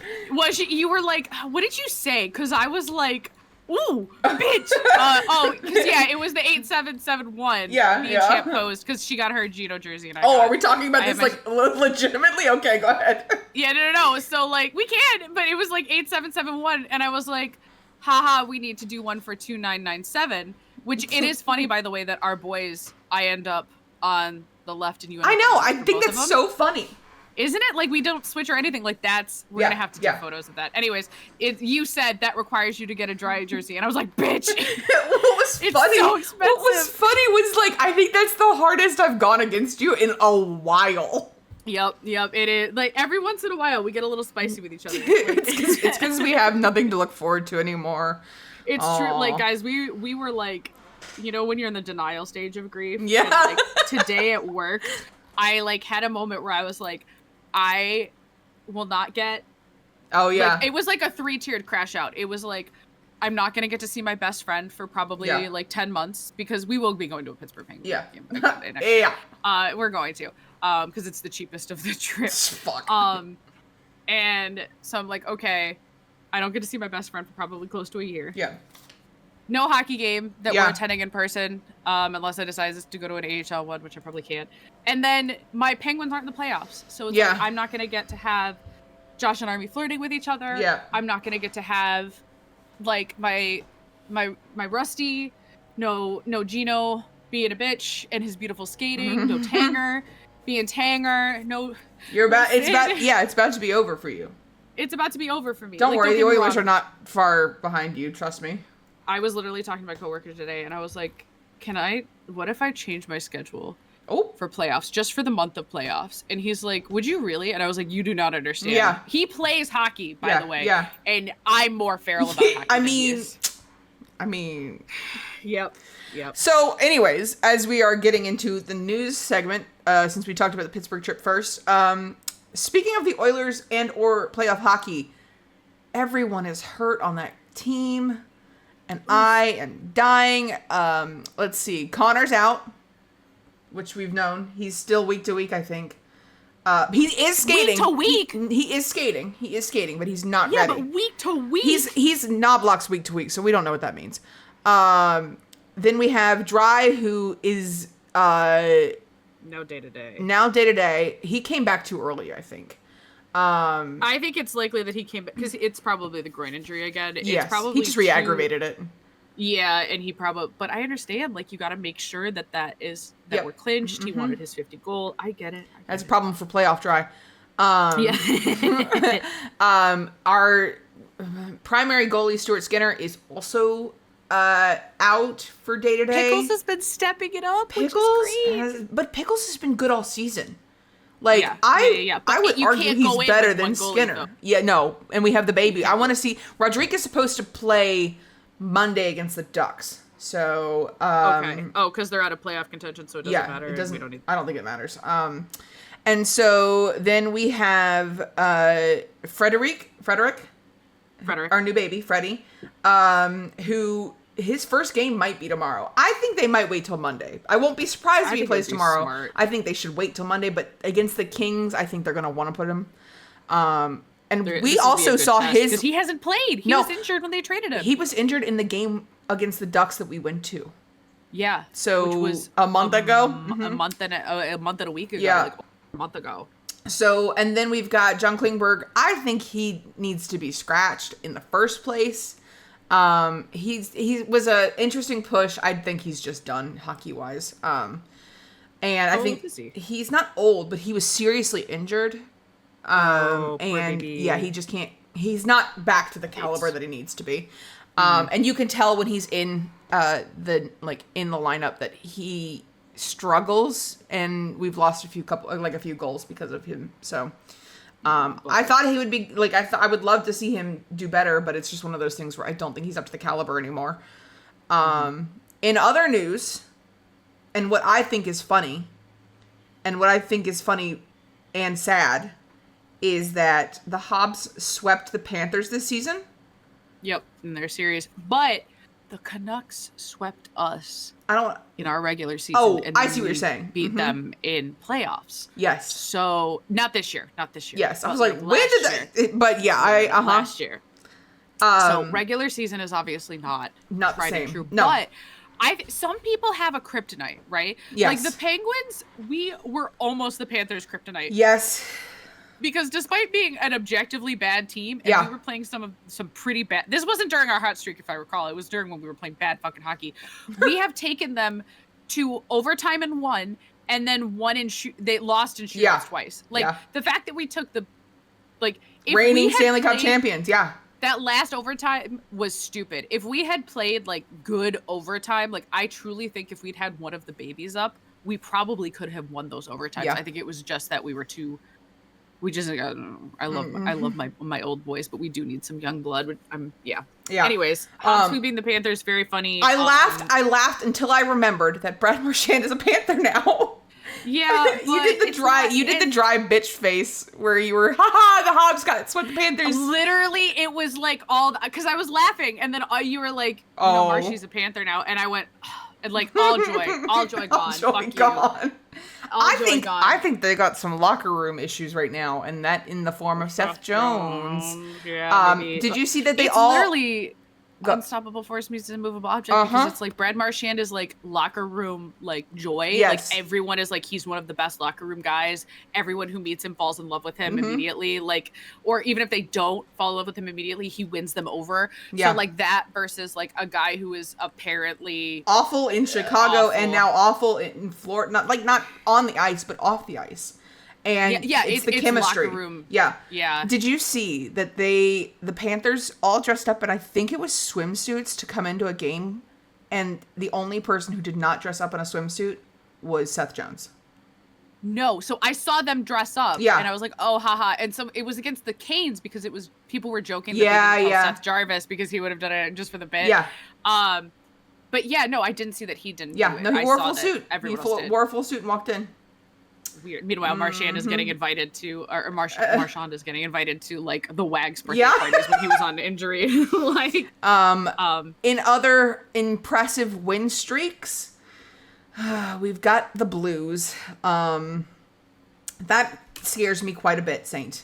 You were like, what did you say? Because I was like, ooh, bitch. It was the 8771. Yeah, me and Champ posed, because she got her Gino jersey. And are we talking about this, like, legitimately? Okay, go ahead. Yeah, no. So, like, we can, but it was, like, 8771, and I was like, haha, we need to do one for 2997, which it is funny, by the way, that our boys, I end up on the left and you end up I know, on I think that's so funny. Isn't it? Like, we don't switch or anything. Like, we're going to have to do photos of that. Anyways, you said that requires you to get a dry jersey, and I was like, bitch. What was funny? It's so expensive. What was funny was, like, I think that's the hardest I've gone against you in a while. Yep, it is. Like, every once in a while, we get a little spicy with each other. It's because we have nothing to look forward to anymore. It's true. Like, guys, we were like, you know, when you're in the denial stage of grief. Yeah. And, like, today at work, I, like, had a moment where I was like, I will not get... Oh, yeah. Like, it was like a 3-tiered crash out. It was like, I'm not going to get to see my best friend for probably, like, 10 months, because we will be going to a Pittsburgh Penguins game. Yeah. We're going to. Because it's the cheapest of the trips. Fuck. And so I'm like, okay, I don't get to see my best friend for probably close to a year. Yeah. No hockey game that we're attending in person, unless I decide to go to an AHL one, which I probably can't. And then my Penguins aren't in the playoffs, so it's like, I'm not gonna get to have Josh and Army flirting with each other. Yeah. I'm not gonna get to have like my Rusty, no Gino being a bitch and his beautiful skating, no Tanger being Tanger, no. It's about to be over for you. It's about to be over for me. Don't worry, the Oilers are not far behind you, trust me. I was literally talking to my coworker today, and I was like, what if I change my schedule for playoffs, just for the month of playoffs? And he's like, would you really? And I was like, you do not understand. Yeah. He plays hockey, by the way. Yeah. And I'm more feral about hockey than he is. I mean. Yep. So, anyways, as we are getting into the news segment, since we talked about the Pittsburgh trip first, speaking of the Oilers and or playoff hockey, everyone is hurt on that team. And I am dying. Let's see. Connor's out, which we've known. He's still week to week, I think. He is skating. Week to week? He is skating. He is skating, but he's not ready. Yeah, but week to week? He's Knobloch's week to week, so we don't know what that means. Then we have Dry, who is... now day-to-day. Now day-to-day. He came back too early, I think. I think it's likely that he came back because it's probably the groin injury again. Yes, it's probably he just re-aggravated it. Yeah, and he probably. But I understand, like, you got to make sure that we're clinched. He wanted his 50 goal. I get it. That's a problem for playoff Dry. Our primary goalie Stuart Skinner is also out for day-to-day. Pickles has been stepping it up, which is great. But Pickles has been good all season. Like, I would argue he's better than Skinner. Though. Yeah, no. And we have the baby. I want to see... Rodriguez supposed to play Monday against the Ducks. So... okay. Oh, because they're out of playoff contention, so it doesn't matter. It doesn't, I don't think it matters. And so then we have Frederick, our new baby, Freddie, who... His first game might be tomorrow. I think they might wait till Monday. I won't be surprised if he plays tomorrow. Smart. I think they should wait till Monday, but against the Kings, I think they're going to want to put him. And we also saw his... Because he hasn't played. He was injured when they traded him. He was injured in the game against the Ducks that we went to. Yeah. So, which was a month ago? A month and a week ago. Yeah. Like a month ago. So, and then we've got John Klingberg. I think he needs to be scratched in the first place. He was an interesting push. I think he's just done hockey wise. And I think he's not old, but he was seriously injured. And he just can't, he's not back to the caliber that he needs to be. And you can tell when he's in, in the lineup that he struggles, and we've lost a few goals because of him. So, I thought he would be I would love to see him do better, but it's just one of those things where I don't think he's up to the caliber anymore. In other news, and what I think is funny and sad, is that the Habs swept the Panthers this season. Yep, in their series, but the Canucks swept us. In our regular season. Oh, and I see what you're saying. Beat them in playoffs. Yes. So not this year. Yes, I was like, when did that? But yeah, last year. So regular season is obviously not the same. True, no. But some people have a kryptonite, right? Yes. Like the Penguins, we were almost the Panthers' kryptonite. Yes. Because despite being an objectively bad team, and we were playing some pretty bad... This wasn't during our hot streak, if I recall. It was during when we were playing bad fucking hockey. We have taken them to overtime and won, and then they lost in shootouts twice. The fact that we took the... reigning Stanley Cup champions, that last overtime was stupid. If we had played, good overtime, I truly think if we'd had one of the babies up, we probably could have won those overtimes. I think it was just that we I love my old boys, but we do need some young blood. Yeah. Anyways, sweeping the Panthers, very funny. I laughed until I remembered that Brad Marchand is a Panther now. Yeah, you did the dry bitch face where you were, haha, the Hogs got swept the Panthers. Literally, it was like because I was laughing, and then you were like, no, Marshy's a Panther now, and I went, and like all joy gone. All joy gone. I think they got some locker room issues right now, and that in the form of Seth Jones. Yeah, did you see that it's literally unstoppable force meets an immovable object because it's like Brad Marchand is like locker room like joy. Yes. Like everyone is like he's one of the best locker room guys. Everyone who meets him falls in love with him immediately. Like, or even if they don't fall in love with him immediately, he wins them over. Yeah. So like that versus like a guy who is apparently awful in Chicago and now awful in Florida. Not on the ice, but off the ice. And it's the chemistry. Locker room. Yeah. Did you see that the Panthers all dressed up in, I think it was swimsuits to come into a game, and the only person who did not dress up in a swimsuit was Seth Jones? No. So I saw them dress up. Yeah. And I was like, oh, haha. And so it was against the Canes because people were joking that they didn't call Seth Jarvis because he would have done it just for the bit. Yeah. But yeah, no, I didn't see that he didn't do it. No, he wore a full suit. He wore a full suit and walked in. Weird. Meanwhile, Marchand is getting invited to, or Marchand is getting invited to like the Wags birthday parties when he was on injury. In other impressive win streaks, we've got the Blues. That scares me quite a bit, Saint.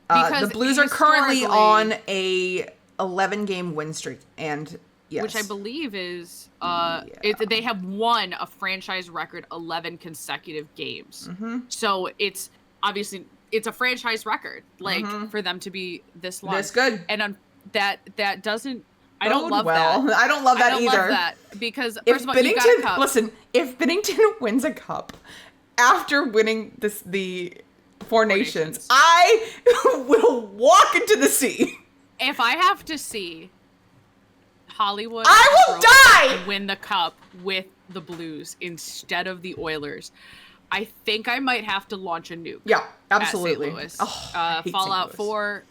The Blues are currently on a 11-game win streak, and yes. Which I believe is they have won a franchise record 11 consecutive games. So it's obviously a franchise record, like for them to be this long. This good. And that doesn't. I don't love that. I don't love that either. Love that because first of all, you got a cup. Listen, if Binnington wins a cup after winning the Four Nations, I will walk into the sea. If I have to see Hollywood, I will die! Win the cup with the Blues instead of the Oilers, I think I might have to launch a nuke. Yeah, absolutely. At St. Louis. Fallout 4.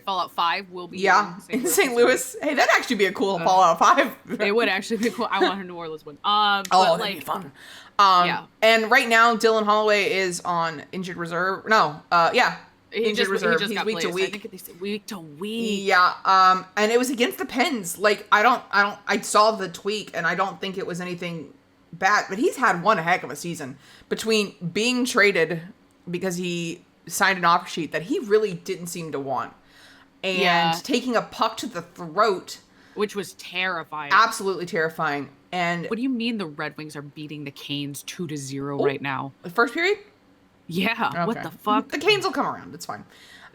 Fallout 5 will be in St. Louis. Hey, that'd actually be a cool Fallout 5. It would actually be cool. I want a New Orleans one. That'd be fun. And right now, Dylan Holloway is on injured reserve. No, injured reserve. He's week to week. I think they say week to week. Yeah. And it was against the Pens. Like, I saw the tweak, and I don't think it was anything bad. But he's had one heck of a season between being traded because he signed an offer sheet that he really didn't seem to want, and taking a puck to the throat, which was terrifying. Absolutely terrifying. And what do you mean the Red Wings are beating the Canes 2-0 right now? The first period? Yeah. Okay. What the fuck? The Canes will come around. It's fine.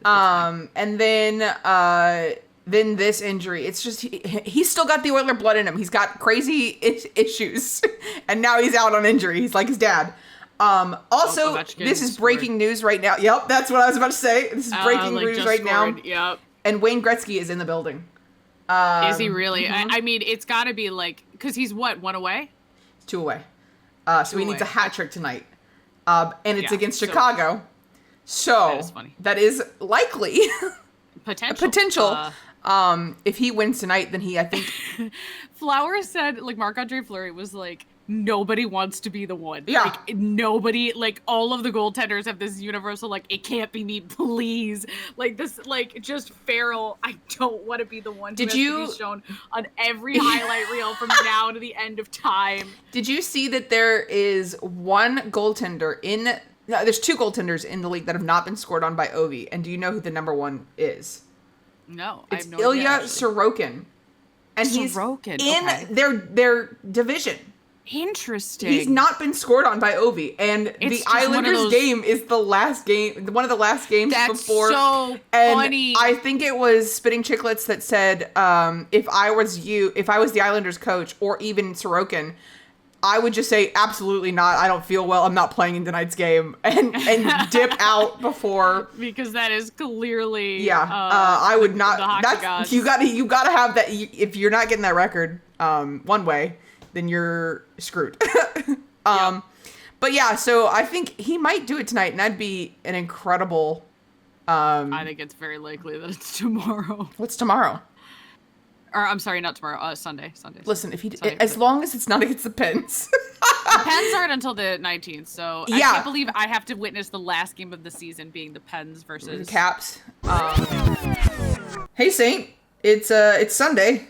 And then this injury, it's just he's still got the Oiler blood in him. He's got crazy issues, and now he's out on injury. He's like his dad. Also, this is breaking news right now. Yep, that's what I was about to say. This is breaking news right now. Yep. And Wayne Gretzky is in the building. Is he really? I mean, it's got to be like, because he's one away? 2 away. So he needs a hat trick tonight. And it's against Chicago. So that is likely. Potential. If he wins tonight, then I think. Flowers said, like, Marc-Andre Fleury was like, nobody wants to be the one. Yeah. Like, nobody, like, all of the goaltenders have this universal, like, it can't be me, please. Like, this, like, just feral, I don't want to be the one who has to be shown on every highlight reel from now to the end of time. Did you see that there is one goaltender there's 2 goaltenders in the league that have not been scored on by Ovi, and do you know who the number 1 is? No, I have no idea. Ilya Sorokin. And he's in their division. Interesting. He's not been scored on by Ovi, and the Islanders game is one of the last games before. That's so funny. I think it was Spitting Chicklets that said, if I was the Islanders coach, or even Sorokin, I would just say, absolutely not. I don't feel well. I'm not playing in tonight's game, and dip out before, because that is clearly I would not. That's you gotta have that. If you're not getting that record one way, then you're screwed. But yeah, so I think he might do it tonight, and that'd be an incredible. I think it's very likely that it's tomorrow. What's tomorrow? Or I'm sorry, not tomorrow. Sunday. Listen, if he as long as it's not against the Pens. The Pens aren't until the 19th, so I can't believe I have to witness the last game of the season being the Pens versus Caps. Hey Saint, it's Sunday.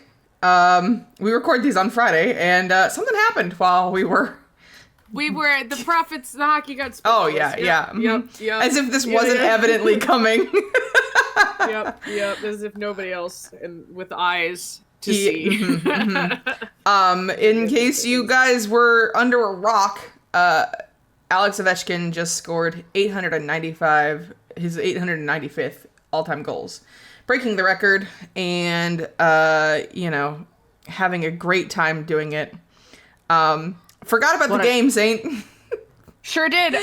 We record these on Friday, and something happened while we were the Profits, the hockey got spoiled. Oh yeah. Yep. As if this wasn't evidently coming. Yep. As if nobody else with eyes to see. In case you guys were under a rock, Alex Ovechkin just scored 895, his 895th all-time goals, breaking the record, and having a great time doing it. Forgot about the game, Saint. Sure did.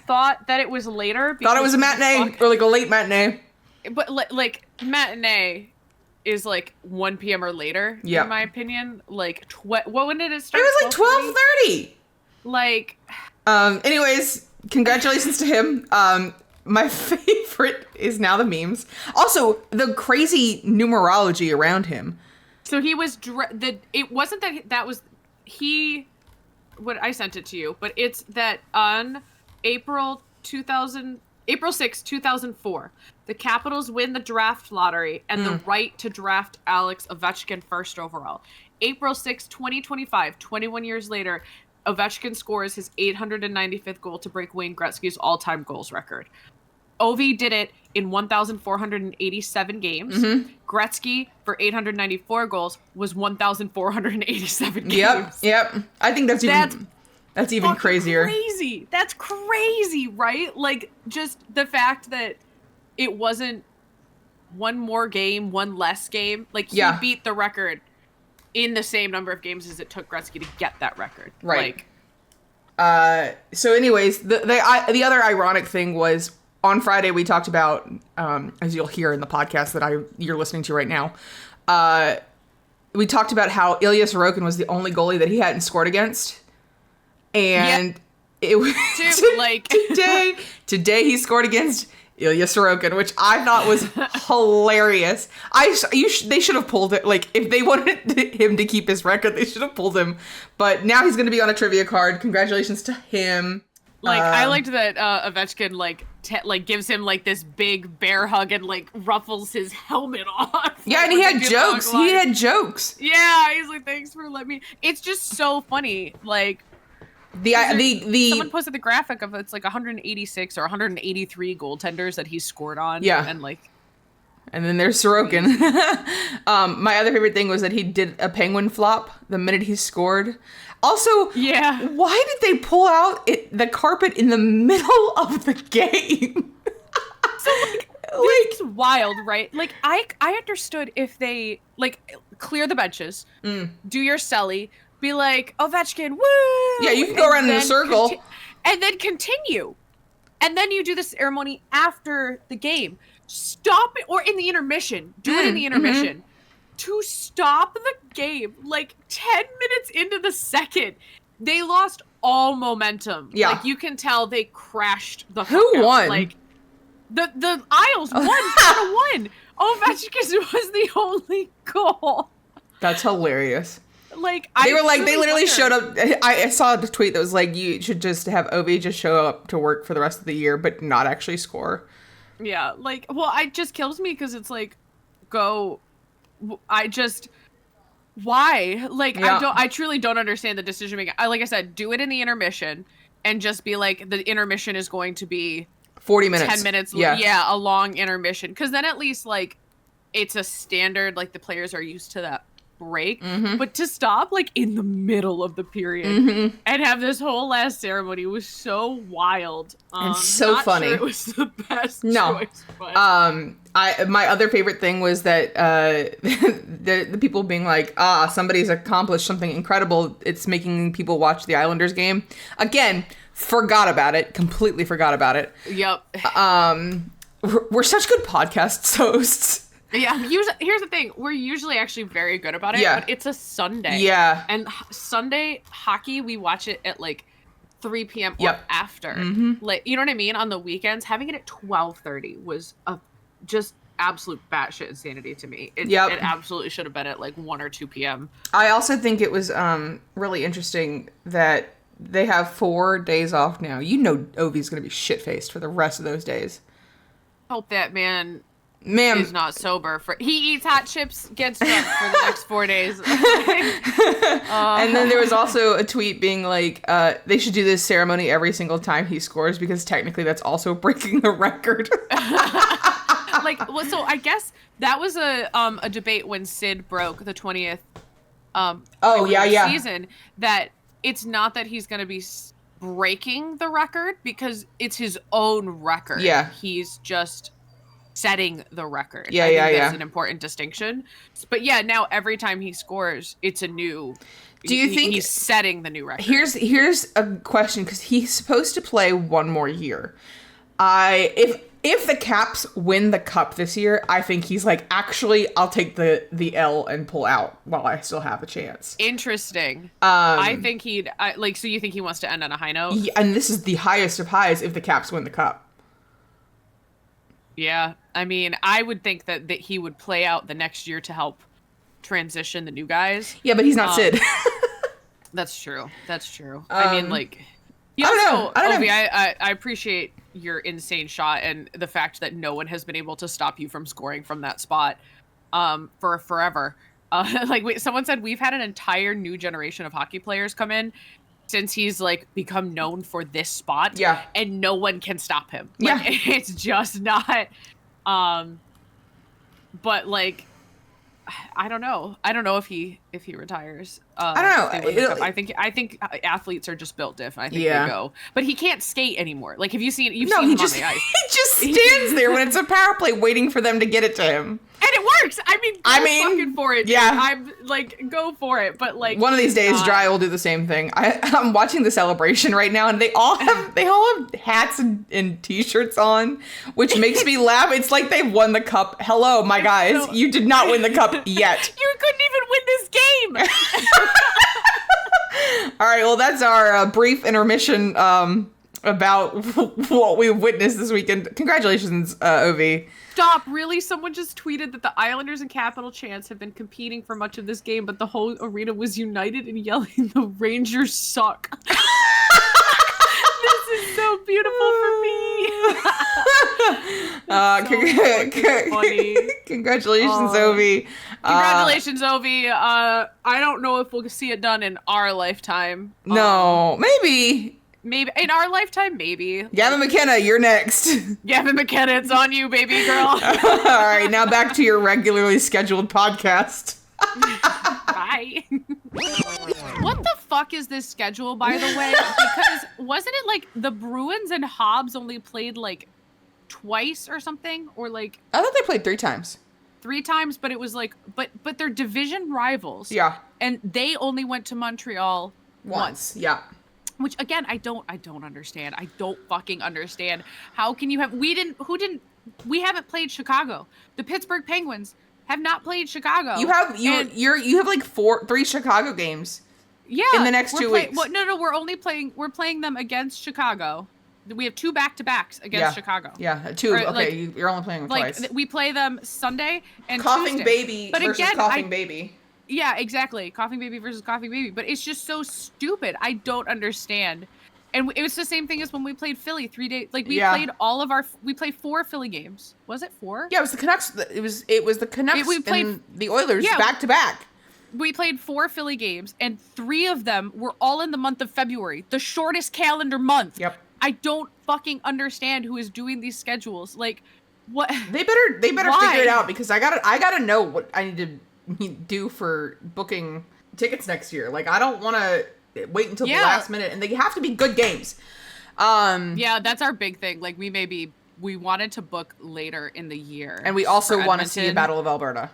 Thought that it was later. Thought it was a matinee, or like a late matinee. But like matinee is like 1 p.m. or later, in my opinion. Like, when did it start? It was like 12:30. Like. Anyways, congratulations to him. My favorite is now the memes. Also, the crazy numerology around him. So he was it wasn't that was he. What I sent it to you, but it's that on April 6, 2004, the Capitals win the draft lottery and the right to draft Alex Ovechkin first overall. April 6, 2025, 21 years later, Ovechkin scores his 895th goal to break Wayne Gretzky's all-time goals record. Ovi did it in 1,487 games. Mm-hmm. Gretzky, for 894 goals, was 1,487 games. Yep. I think that's even crazier. Crazy. That's crazy, right? Like, just the fact that it wasn't one more game, one less game. Like, he beat the record in the same number of games as it took Gretzky to get that record. Right. So anyways, the other ironic thing was, on Friday, we talked about, as you'll hear in the podcast that you're listening to right now, we talked about how Ilya Sorokin was the only goalie that he hadn't scored against. And it was today he scored against Ilya Sorokin, which I thought was hilarious. They should have pulled it. Like, if they wanted him to keep his record, they should have pulled him. But now he's going to be on a trivia card. Congratulations to him. Like, I liked that Ovechkin, gives him, this big bear hug and, ruffles his helmet off. Yeah, and he had jokes. He had jokes. Yeah, he's like, thanks for letting me. It's just so funny. Like, someone posted the graphic of it's 186 or 183 goaltenders that he scored on. Yeah. And then there's Sorokin. My other favorite thing was that he did a penguin flop the minute he scored. Also, why did they pull out the carpet in the middle of the game? So, it's wild, right? Like, I understood if they, clear the benches, do your celly, be like, Ovechkin, woo! Yeah, you can go around in a circle. And then continue. And then you do the ceremony after the game. Stop it, or in the intermission. Do it in the intermission. Mm-hmm. To stop the game, 10 minutes into the second, they lost all momentum. Yeah. You can tell they crashed the Who won? The Isles won 4-1. Ovechkin was the only goal. That's hilarious. They literally showed up. I saw the tweet that was you should just have Ovi just show up to work for the rest of the year, but not actually score. Yeah, it just kills me because it's why? I truly don't understand the decision making. Like I said, do it in the intermission and just be the intermission is going to be 40 minutes. 10 minutes. Yeah, a long intermission. Because then at least it's a standard, the players are used to that break. Mm-hmm. But to stop in the middle of the period and have this whole last ceremony was so wild. And so funny. Sure it was the best choice. But. My other favorite thing was that the people being somebody's accomplished something incredible. It's making people watch the Islanders game. Again, forgot about it. Completely forgot about it. Yep. We're such good podcast hosts. Yeah, here's the thing. We're usually actually very good about it, but it's a Sunday. Yeah. And Sunday hockey, we watch it at 3 p.m. or after. Like, you know what I mean? On the weekends, having it at 12:30 was just absolute batshit insanity to me. It absolutely should have been at like 1 or 2 p.m. I also think it was really interesting that they have 4 days off now. You know Ovi's going to be shit-faced for the rest of those days. Hope that man is not sober. He eats hot chips, gets drunk for the next 4 days. And then there was also a tweet being like, they should do this ceremony every single time he scores because technically that's also breaking the record. So I guess that was a debate when Sid broke the 20th season, that it's not that he's going to be breaking the record because it's his own record. Yeah. He's just setting the record. I think that's an important distinction. But yeah, now every time he scores, it's a new... Do you think he's setting the new record? Here's a question, because he's supposed to play 1 more year. If the Caps win the cup this year, I think he's like, actually, I'll take the L and pull out while I still have a chance. Interesting. I think so you think he wants to end on a high note? Yeah, and this is the highest of highs if the Caps win the cup. Yeah. I mean, I would think that he would play out the next year to help transition the new guys. Yeah, but he's not Sid. That's true. I mean, like... I don't know. I appreciate your insane shot and the fact that no one has been able to stop you from scoring from that spot for forever. Someone said we've had an entire new generation of hockey players come in since he's like become known for this spot. Yeah. And no one can stop him. It's just not. But like, I don't know. I don't know if he retires. I don't know. I think athletes are just built different. I think they go. But he can't skate anymore. Like, have you seen? You've seen him on the ice. He just stands there when it's a power play, waiting for them to get it to him. And it works. I mean, fucking for it. Yeah, dude. I'm like, go for it. But like, one of these days, Dry will do the same thing. I'm watching the celebration right now, and they all have hats and t-shirts on, which makes me laugh. It's like they've won the cup. Hello, my guys, you did not win the cup yet. You couldn't even win this game. All right, well, that's our brief intermission about what we witnessed this weekend. Congratulations, Ovi. Stop, really? Someone just tweeted that the Islanders and Capital Chants have been competing for much of this game, but the whole arena was united in yelling, "The Rangers suck." This is so beautiful for me. Funny. Congratulations, Ovi. Congratulations, Ovi. I don't know if we'll see it done in our lifetime. No, maybe. Maybe in our lifetime, maybe. Gavin McKenna, you're next. Gavin McKenna, it's on you, baby girl. All right, now back to your regularly scheduled podcast. Bye. What the fuck is this schedule, by the way? Because wasn't it like the Bruins and Hobbs only played like twice or something? Or like, I thought they played 3 times. 3 times, but it was like, but they're division rivals. Yeah. And they only went to Montreal once. Yeah. Which again, I don't understand. I don't fucking understand. How can you have? We haven't played Chicago. The Pittsburgh Penguins have not played Chicago. You have like 3 Chicago games. Yeah. In the next 2 weeks. Well, no, we're playing them against Chicago. We have 2 back-to-backs against Chicago. Yeah, 2. Okay, you're only playing them twice. We play them Sunday and Coughing Tuesday. Baby versus Coughing Baby. Yeah, exactly. Coughing Baby versus Coughing Baby. But it's just so stupid. I don't understand. And it was the same thing as when we played Philly 3 days. Like, we played 4 Philly games. Was it 4? Yeah, it was the Canucks. It was the Canucks and the Oilers back to back. We played 4 Philly games, and 3 of them were all in the month of February, the shortest calendar month. Yep. I don't fucking understand who is doing these schedules. Like, what? They better figure it out, because I gotta know what I need to do for booking tickets next year. Like, I don't want to wait until the last minute, and they have to be good games. Yeah, that's our big thing. Like, we wanted to book later in the year, and we also want to see a Battle of Alberta.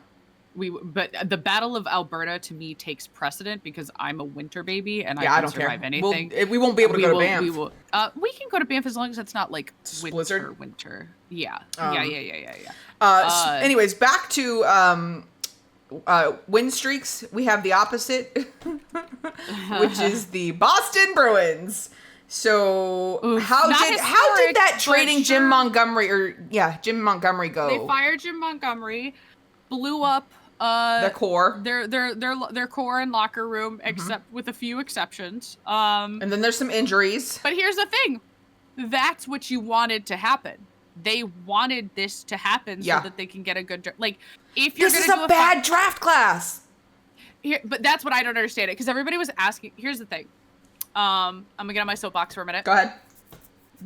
But the Battle of Alberta to me takes precedent, because I'm a winter baby and I don't survive anything. We won't be able to go to Banff. We can go to Banff as long as it's not like winter. Yeah. Anyways, back to win streaks. We have the opposite, which is the Boston Bruins. So Oof. how did that trading Jim Montgomery go? They fired Jim Montgomery, blew up their core, their core and locker room, except with a few exceptions. And then there's some injuries. But here's the thing, that's what you wanted to happen. They wanted this to happen so that they can get a good like. If you're this is a bad draft class. But that's what I don't understand it because everybody was asking. Here's the thing. I'm gonna get on my soapbox for a minute. Go ahead.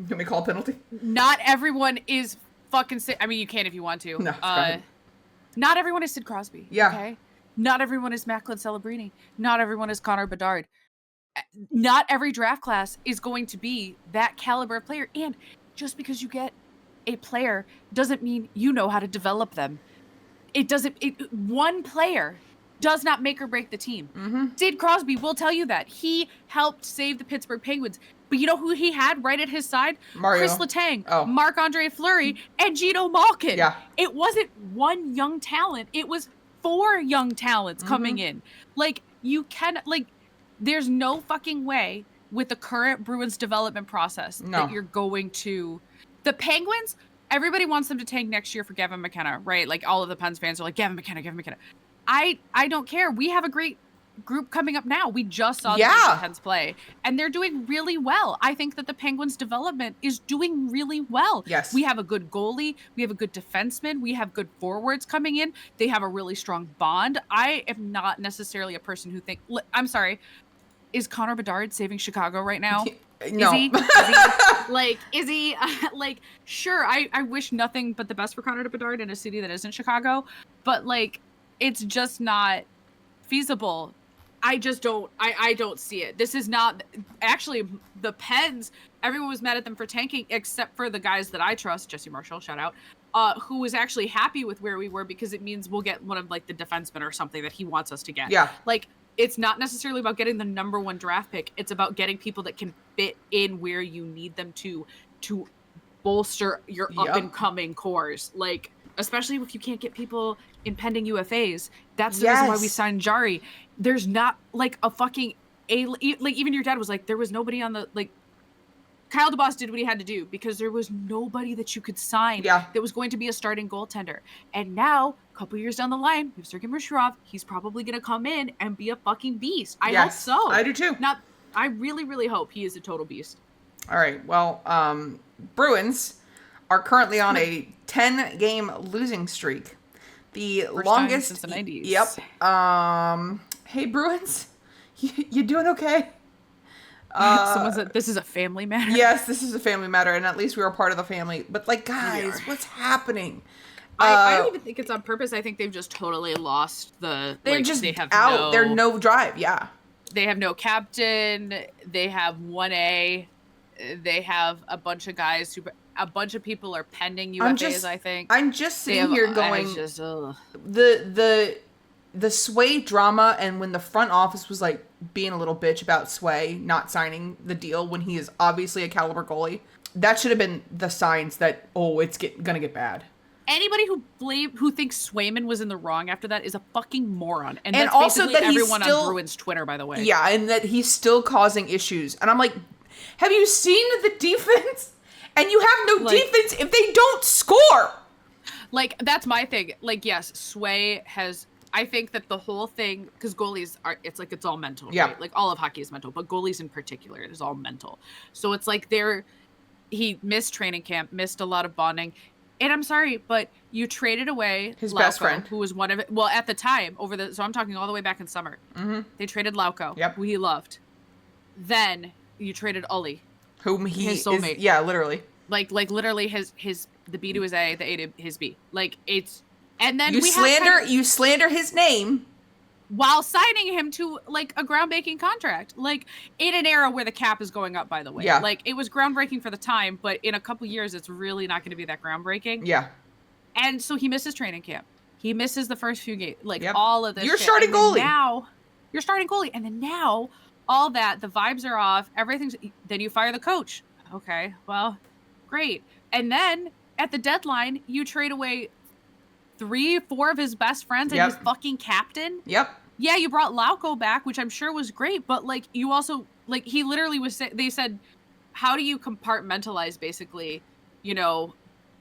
Can we call a penalty? Not everyone is fucking. I mean, you can if you want to. No. Not everyone is Sid Crosby. Yeah. Okay. Not everyone is Macklin Celebrini. Not everyone is Connor Bedard. Not every draft class is going to be that caliber of player. And just because you get a player doesn't mean you know how to develop them. It doesn't. One player does not make or break the team. Sid Crosby will tell you that. He helped save the Pittsburgh Penguins. But you know who he had right at his side? Mario. Chris Letang, Marc-Andre Fleury, and Gino Malkin. Yeah. It wasn't one young talent. It was 4 young talents coming in. Like, there's no fucking way with the current Bruins development process that you're going to... The Penguins, everybody wants them to tank next year for Gavin McKenna, right? Like, all of the Pens fans are like, Gavin McKenna. I don't care. We have a great group coming up now. We just saw the Pens play, and they're doing really well. I think that the Penguins' development is doing really well. Yes. We have a good goalie. We have a good defenseman. We have good forwards coming in. They have a really strong bond. I am not necessarily a person who I'm sorry. Is Connor Bedard saving Chicago right now? No. Is he? Sure, I wish nothing but the best for Connor Bedard in a city that isn't Chicago, but it's just not feasible. I just don't, I don't see it. This is not, actually, the Pens, everyone was mad at them for tanking, except for the guys that I trust, Jesse Marshall, shout out, who was actually happy with where we were because it means we'll get one of the defensemen or something that he wants us to get. Yeah. It's not necessarily about getting the number 1 draft pick. It's about getting people that can fit in where you need them to bolster your up and coming cores. Especially if you can't get people in pending UFAs. That's the reason why we signed Jari. There's not a fucking even your dad was there was nobody on the Kyle DeBoss did what he had to do because there was nobody that you could sign that was going to be a starting goaltender. And now, a couple years down the line, we have Sergei Marshirov. He's probably going to come in and be a fucking beast. I hope so. I do too. I really, really hope he is a total beast. All right. Well, Bruins are currently on a 10-game losing streak. The First longest time since the 90s. Yep. Hey Bruins, you doing okay? Someone said this is a family matter. Yes, this is a family matter, and at least we were part of the family. But guys, what's happening? I don't even think it's on purpose. I think they've just totally lost the. They're just they have out. They're no drive. Yeah. They have no captain. They have 1A. They have a bunch of guys who. A bunch of people are pending UFAs, I think. I'm just sitting here going, the Sway drama, and when the front office was being a little bitch about Sway not signing the deal when he is obviously a caliber goalie, that should have been the signs that, it's gonna get bad. Anybody who thinks Swayman was in the wrong after that is a fucking moron. And that's also basically that everyone on Bruins Twitter, by the way. Yeah, and that he's still causing issues. And I'm like, have you seen the defense? And you have no defense if they don't score. That's my thing. Yes, Sway has... I think that the whole thing... Because goalies are... It's all mental, right? All of hockey is mental. But goalies in particular, it is all mental. So it's he missed training camp, missed a lot of bonding. And I'm sorry, but you traded away his Lauko, best friend, who was one of it. Well, at the time, so I'm talking all the way back in summer. Mm-hmm. They traded Lauko, who he loved. Then you traded Ollie, whom his soulmate. Literally. Literally the B to his A, the A to his B. And then you slander his name while signing him to a groundbreaking contract. In an era where the cap is going up, by the way. Yeah. It was groundbreaking for the time, but in a couple years it's really not going to be that groundbreaking. Yeah. And so he misses training camp. He misses the first few games. All of this. You're starting goalie. Now you're starting goalie. And then now all that, the vibes are off, then you fire the coach. Okay, well, great. And then at the deadline, you trade away 3-4 of his best friends and his fucking captain. Yep. Yeah, you brought Lauko back, which I'm sure was great, but you also he literally was. They said how do you compartmentalize basically,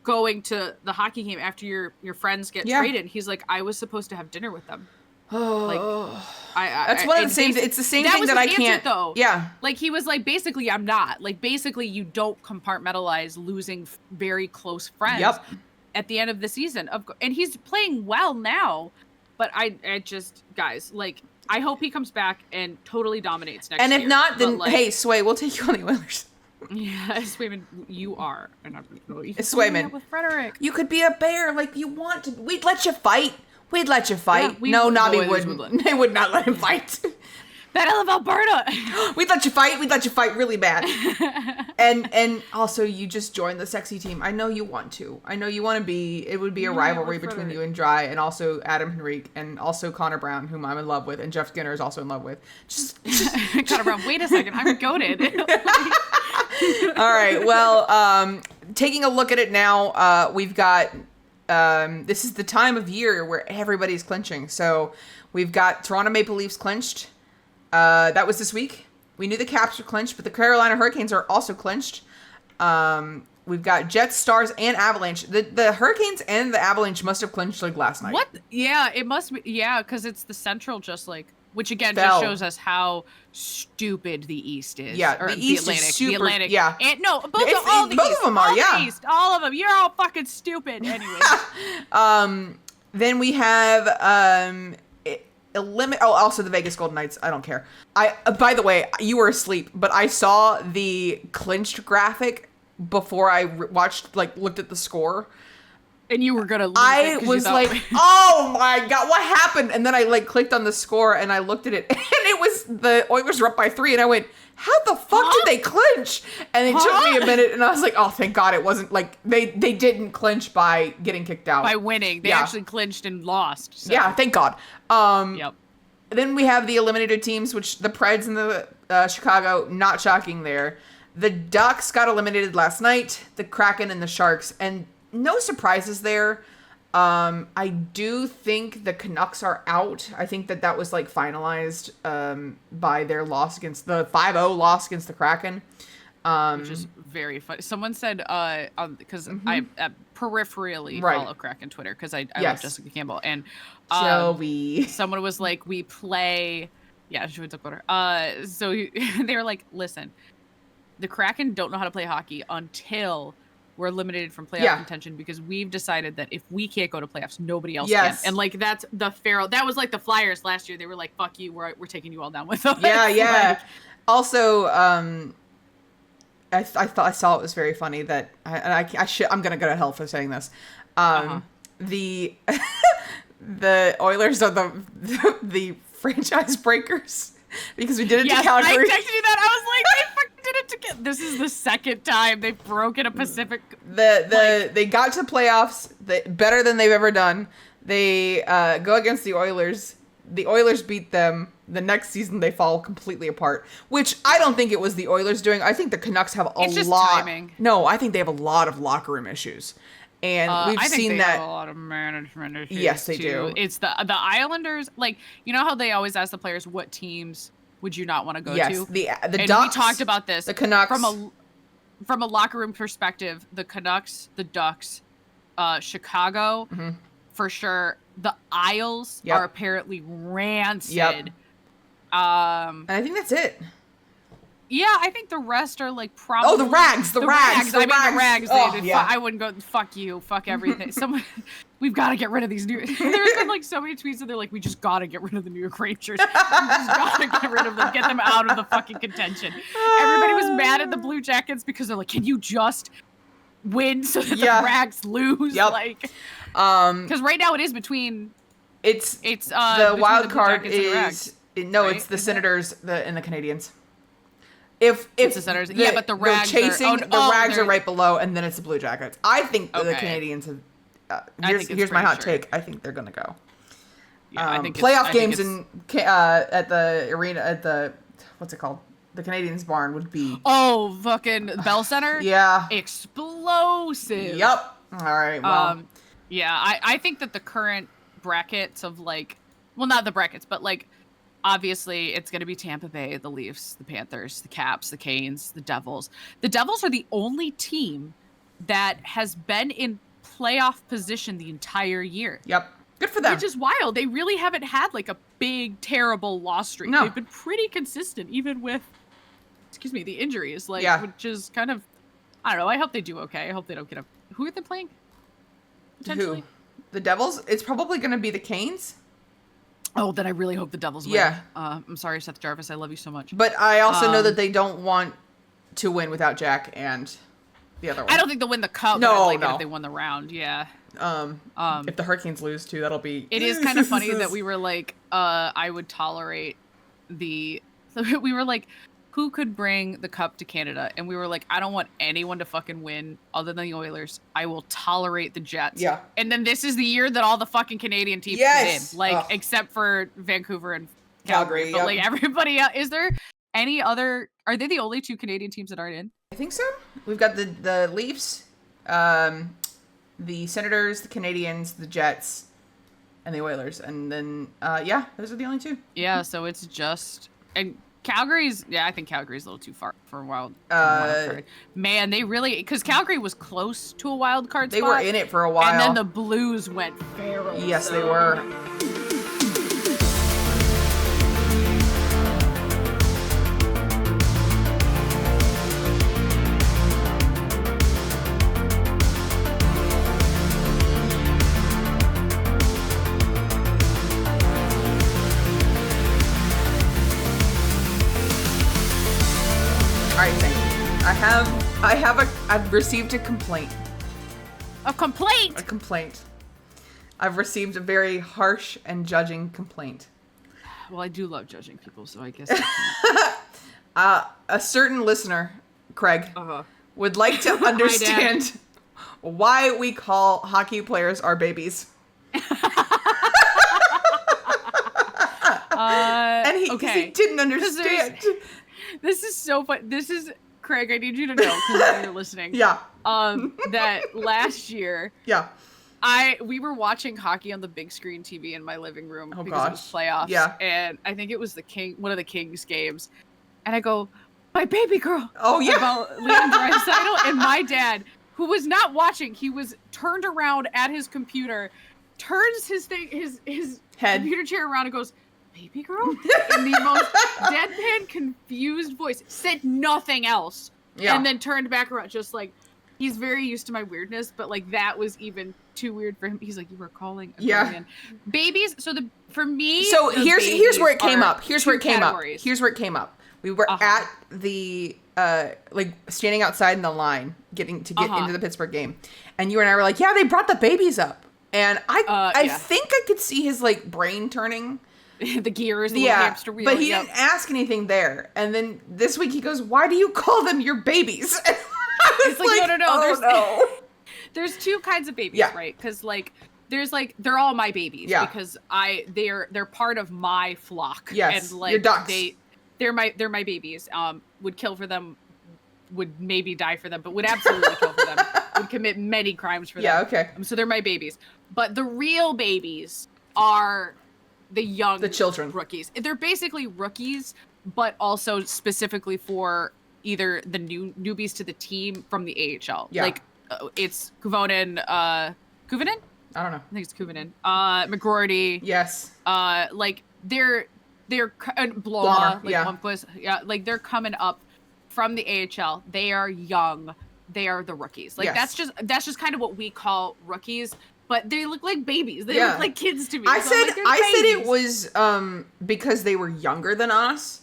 going to the hockey game after your friends get traded? And he's like, I was supposed to have dinner with them. That's one of the same. It's the same thing that I can't. Though. Yeah. Like he was like, basically, I'm not. Like basically, you don't compartmentalize losing very close friends at the end of the season. And he's playing well now, but I just, guys, like, I hope he comes back and totally dominates next year. And if not, then hey, Sway, we'll take you on the Oilers. Yeah, Swayman, you are. And I'm Swayman. With Frederick. You could be a Bear like you want to. We'd let you fight. We'd let you fight. Yeah, no, Nobby wouldn't. They would not let him fight. Battle of Alberta. We'd let you fight. We'd let you fight really bad. And also, you just joined the sexy team. I know you want to. I know you want to be. It would be a rivalry between you and Dry, and also Adam Henrique, and also Connor Brown, whom I'm in love with, and Jeff Skinner is also in love with. Just Connor Brown. Wait a second. I'm goated. All right. Well, taking a look at it now, we've got. This is the time of year where everybody's clinching. So we've got Toronto Maple Leafs clinched. That was this week. We knew the Caps were clinched, but the Carolina Hurricanes are also clinched. We've got Jets, Stars, and Avalanche. The Hurricanes and the Avalanche must have clinched like last night. What? Yeah, it must be. Yeah, because it's the Central just like, which again just shows us how stupid the East is. Yeah, or the East Atlantic, is super. The Atlantic. Yeah, and, no, both of them are. Yeah, East, all of them. You're all fucking stupid. Anyway. Then we have also the Vegas Golden Knights. I don't care. By the way, you were asleep, but I saw the clinched graphic before I looked at the score. And you were gonna lose. I was like, oh my God, what happened? And then I clicked on the score and I looked at it, and it was the Oilers were up by 3, and I went, how the fuck did they clinch? And it took me a minute, and I was like, oh, thank God it wasn't like they didn't clinch by getting kicked out. By winning. They actually clinched and lost. So. Yeah, thank God. Yep. Then we have the eliminated teams, which the Preds and the Chicago, not shocking there. The Ducks got eliminated last night, the Kraken and the Sharks, and no surprises there. I do think the Canucks are out. I think that was finalized by their loss against the 5-0 loss against the Kraken. Which is very funny. Someone said, because I peripherally follow Kraken Twitter because I love Jessica Campbell. And someone was like, we play... Yeah, she went to Twitter. So they were like, listen, the Kraken don't know how to play hockey until... we're eliminated from playoff contention because we've decided that if we can't go to playoffs, nobody else can. And that's the Pharaoh. That was like the Flyers last year. They were like, "Fuck you, we're taking you all down with us." Yeah, yeah. Also, I thought I saw it was very funny that I'm gonna go to hell for saying this. The the Oilers are the franchise breakers because we did it to Calgary. I texted you that. I was like, they fucking did it to this is the second time they've broken a Pacific. They got to playoffs better than they've ever done. They go against the Oilers. The Oilers beat them. The next season they fall completely apart, which I don't think it was the Oilers doing. I think the Canucks have it's just timing. No, I think they have a lot of locker room issues. And we've seen that. Have a lot of management issues. Yes, they do. It's the Islanders. Like, you know how they always ask the players, what teams would you not want to go to? Yes, the and Ducks. We talked about this. The Canucks. From a locker room perspective, the Canucks, the Ducks, Chicago, for sure. The Isles are apparently rancid. Yep. And I think that's it. Yeah, I think the rest are like probably. Oh, the Rags. The Rags. The Rags. I wouldn't go. Fuck you. Fuck everything. We've got to get rid of these new. There's been like so many tweets that they're like, we just got to get rid of the New York Rangers. We just got to get rid of them. Get them out of the fucking contention. Everybody was mad at the Blue Jackets because they're like, can you just win so that the Rags lose? Yep. Like, because right now it is between. It's the wild card is it's the Senators and the Canadiens. If it's the Senators, but the Rags Rags are right below, and then it's the Blue Jackets. I think the Canadiens have. Here's my hot take. I think they're gonna go. Yeah, I think playoff games at the arena at the what's it called? The Canadiens barn would be. Oh, fucking Bell Center. Yeah. Explosive. Yep. All right. Well. I think that the current brackets of not the brackets, but obviously, it's going to be Tampa Bay, the Leafs, the Panthers, the Caps, the Canes, the Devils. The Devils are the only team that has been in playoff position the entire year. Yep. Good for them. Which is wild. They really haven't had like a big, terrible loss streak. No. They've been pretty consistent, even with, the injuries. Like, which is kind of, I don't know. I hope they do okay. I hope they don't get up. Who are they playing? Potentially? Who? The Devils? It's probably going to be the Canes. Oh, then I really hope the Devils win. Yeah. I'm sorry, Seth Jarvis. I love you so much. But I also know that they don't want to win without Jack and the other one. I don't think they'll win the cup. No, but if they won the round, yeah. If the Hurricanes lose too, that'll be. It is kind of funny that we were like, I would tolerate we were like, who could bring the cup to Canada? And we were like, I don't want anyone to fucking win other than the Oilers. I will tolerate the Jets. Yeah. And then this is the year that all the fucking Canadian teams win. Like, except for Vancouver and Calgary. But like everybody else, is there any other, are they the only two Canadian teams that aren't in? I think so. We've got the Leafs, the Senators, the Canadians, the Jets, and the Oilers. And then, those are the only two. Yeah, so it's just... And Calgary's... Yeah, I think Calgary's a little too far for a wild card. Man, they really... Because Calgary was close to a wild card spot. They were in it for a while. And then the Blues went feral. Yes, they were. I've received a complaint. A complaint? A complaint. I've received a very harsh and judging complaint. Well, I do love judging people, so I guess. A certain listener, Craig, would like to understand why we call hockey players our babies. And he didn't understand. This is so fun. This is... Craig, I need you to know, because you're listening. Yeah. That last year, yeah, we were watching hockey on the big screen TV in my living room because it was playoffs. Yeah. And I think it was one of the Kings games. And I go, my baby girl. Oh, yeah. About Leon Draisaitl. And my dad, who was not watching, he was turned around at his computer, turns his head, computer chair around and goes, baby girl? In the most deadpan, confused voice. Said nothing else. Yeah. And then turned back around, just like, he's very used to my weirdness, but like that was even too weird for him. He's like, you were calling a million. Babies, for me. So here's where it came up. Here's where it came up. We were at the standing outside in the line getting into the Pittsburgh game. And you and I were like, yeah, they brought the babies up. And I think I could see his like brain turning. The gears, the little hamster wheel. But he didn't ask anything there. And then this week he goes, why do you call them your babies? It's like, no. No. There's two kinds of babies, right? Because like there's like they're all my babies because they're part of my flock. Yes. And like your ducks. They're my babies. Would kill for them, would maybe die for them, but would absolutely kill for them. Would commit many crimes for them. Yeah, okay. So they're my babies. But the real babies are the children, rookies. They're basically rookies, but also specifically for either the newbies to the team from the AHL. Yeah. Like it's Kuvonen, Kuvonen? I don't know. I think it's Kuvonen. McGroarty. Yes. Like they're Bloma, Lundqvist. Yeah, like they're coming up from the AHL. They are young. They are the rookies. Like that's just kind of what we call rookies. But they look like babies. They look like kids to me. I said it was because they were younger than us,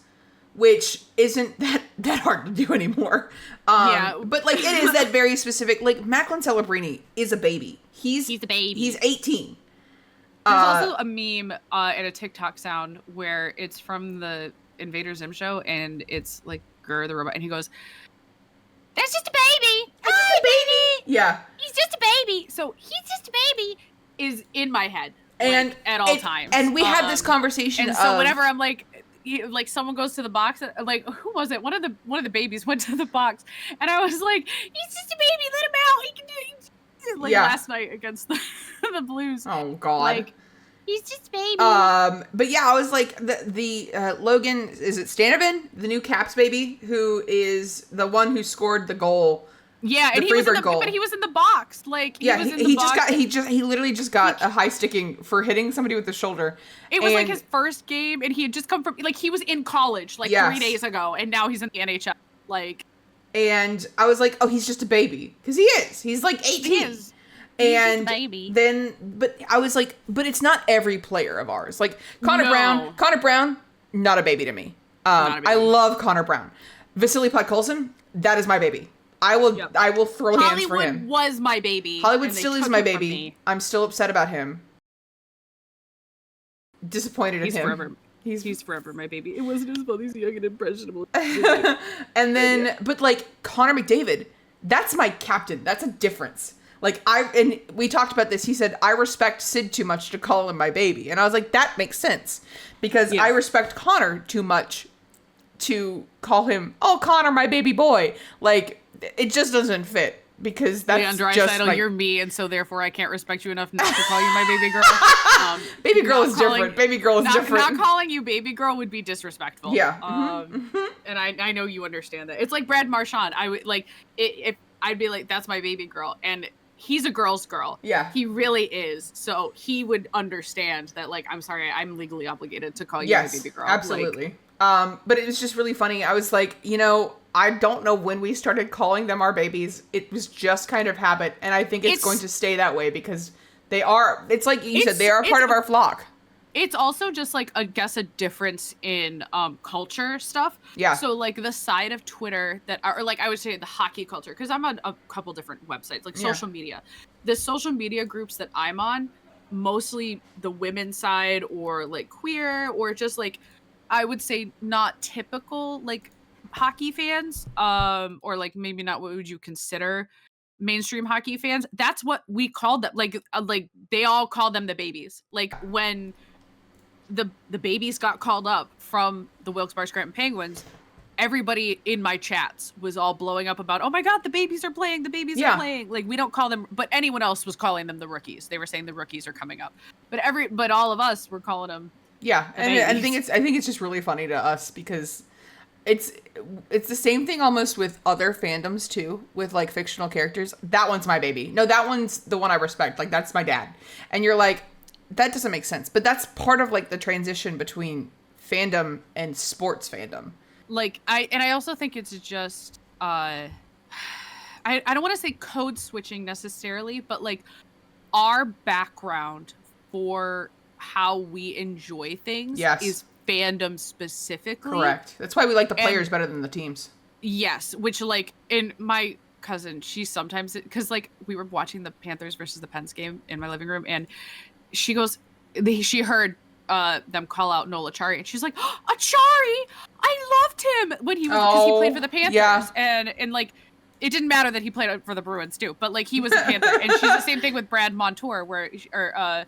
which isn't that hard to do anymore. But like it is that very specific. Like Macklin Celebrini is a baby. He's a baby. He's 18. There's also a meme and a TikTok sound where it's from the Invader Zim show, and it's like Gur the robot, and he goes, "That's just a baby. That's just a baby. Yeah, he's just a baby. So he's just a baby." Is in my head and at all times. And we had this conversation. And so whenever I'm like someone goes to the box, like who was it? One of the babies went to the box, and I was like, "He's just a baby. Let him out. He can do it." Last night against the Blues. Oh God. Like He's just baby. But yeah, I was like, the Logan, is it Stanovan? The new Caps baby, who is the one who scored the goal. Yeah, and he was but he was in the box. Like, he literally just got a high sticking for hitting somebody with the shoulder. It was like his first game, and he had just come from, like, he was in college, like, 3 days ago, and now he's in the NHL. Like, and I was like, oh, he's just a baby. Because he is. He's like 18. He is. And baby. but I was like, but it's not every player of ours. Like, Connor Brown, not a baby to me. I love Connor Brown. Vasily Podkolzin, that is my baby. I will throw hands for him. Hollywood was my baby. Hollywood still is my baby. I'm still upset about him. Disappointed in him. Forever. He's forever my baby. It wasn't his fault. He's young and impressionable. And then, but like Connor McDavid, that's my captain. That's a difference. Like, and we talked about this. He said, I respect Sid too much to call him my baby. And I was like, that makes sense. Because I respect Connor too much to call him, oh, Connor, my baby boy. Like, it just doesn't fit. Because that's just you're me, and so therefore I can't respect you enough not to call you my baby girl. Baby girl is different. Baby girl is different. Not calling you baby girl would be disrespectful. Yeah. And I know you understand that. It's like Brad Marchand. I would like if I'd be like, that's my baby girl, and he's a girl's girl. Yeah. He really is. So he would understand that, like, I'm sorry, I'm legally obligated to call you my baby girl. Absolutely. But it was just really funny. I was like, I don't know when we started calling them our babies. It was just kind of habit. And I think it's going to stay that way because it's like you said, they are part of our flock. It's also just like, I guess, a difference in culture stuff. Yeah. So like the side of Twitter or like I would say the hockey culture, because I'm on a couple different websites, like social media. The social media groups that I'm on, mostly the women's side or like queer or just like, I would say not typical like hockey fans, or like maybe not what would you consider mainstream hockey fans. That's what we called them. Like they all called them the babies. Like when the babies got called up from the Wilkes-Barre Scranton Penguins, everybody in my chats was all blowing up about, oh my God, the babies are playing. Like, we don't call them, but anyone else was calling them the rookies. They were saying the rookies are coming up, but all of us were calling them. Yeah. And I think it's just really funny to us because it's the same thing almost with other fandoms too, with like fictional characters. That one's my baby. No, that one's the one I respect. Like, that's my dad. And you're like, that doesn't make sense. But that's part of like the transition between fandom and sports fandom. Like, I also think it's just, I don't want to say code switching necessarily, but like our background for how we enjoy things is fandom specifically. Correct. That's why we like the players better than the teams. Yes. Which like in my cousin, she sometimes, because like we were watching the Panthers versus the Pens game in my living room, and she goes, she heard them call out Noel Acciari, and she's like, oh, Acciari, I loved him when he was, because he played for the Panthers, and like it didn't matter that he played for the Bruins too, but like he was a Panther. And she's the same thing with Brandon Montour, when he was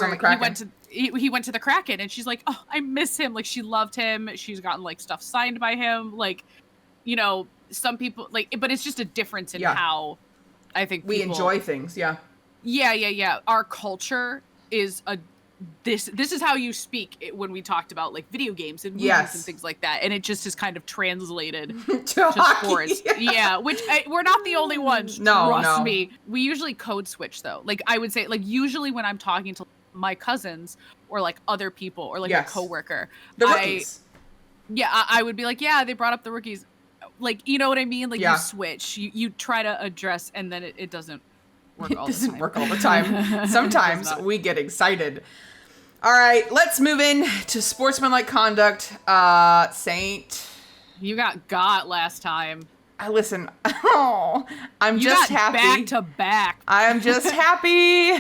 on the Kraken. He went to the Kraken, and she's like, oh, I miss him. Like, she loved him. She's gotten like stuff signed by him. Like, some people like, but it's just a difference in how I think we enjoy things. Yeah. Our culture is this is how you speak when we talked about like video games and movies and things like that, and it just is kind of translated to sports. Which we're not the only ones. Trust me. We usually code switch though. Like, I would say, like, usually when I'm talking to my cousins or like other people or like a coworker, the rookies. I would be like, yeah, they brought up the rookies. Like, you know what I mean? Like, you switch, you try to address, and then it doesn't work all the time. It doesn't work all the time. Sometimes we get excited. All right, let's move in to sportsmanlike conduct. Saint. You got last time. Listen, I'm just happy. Back to back. I'm just happy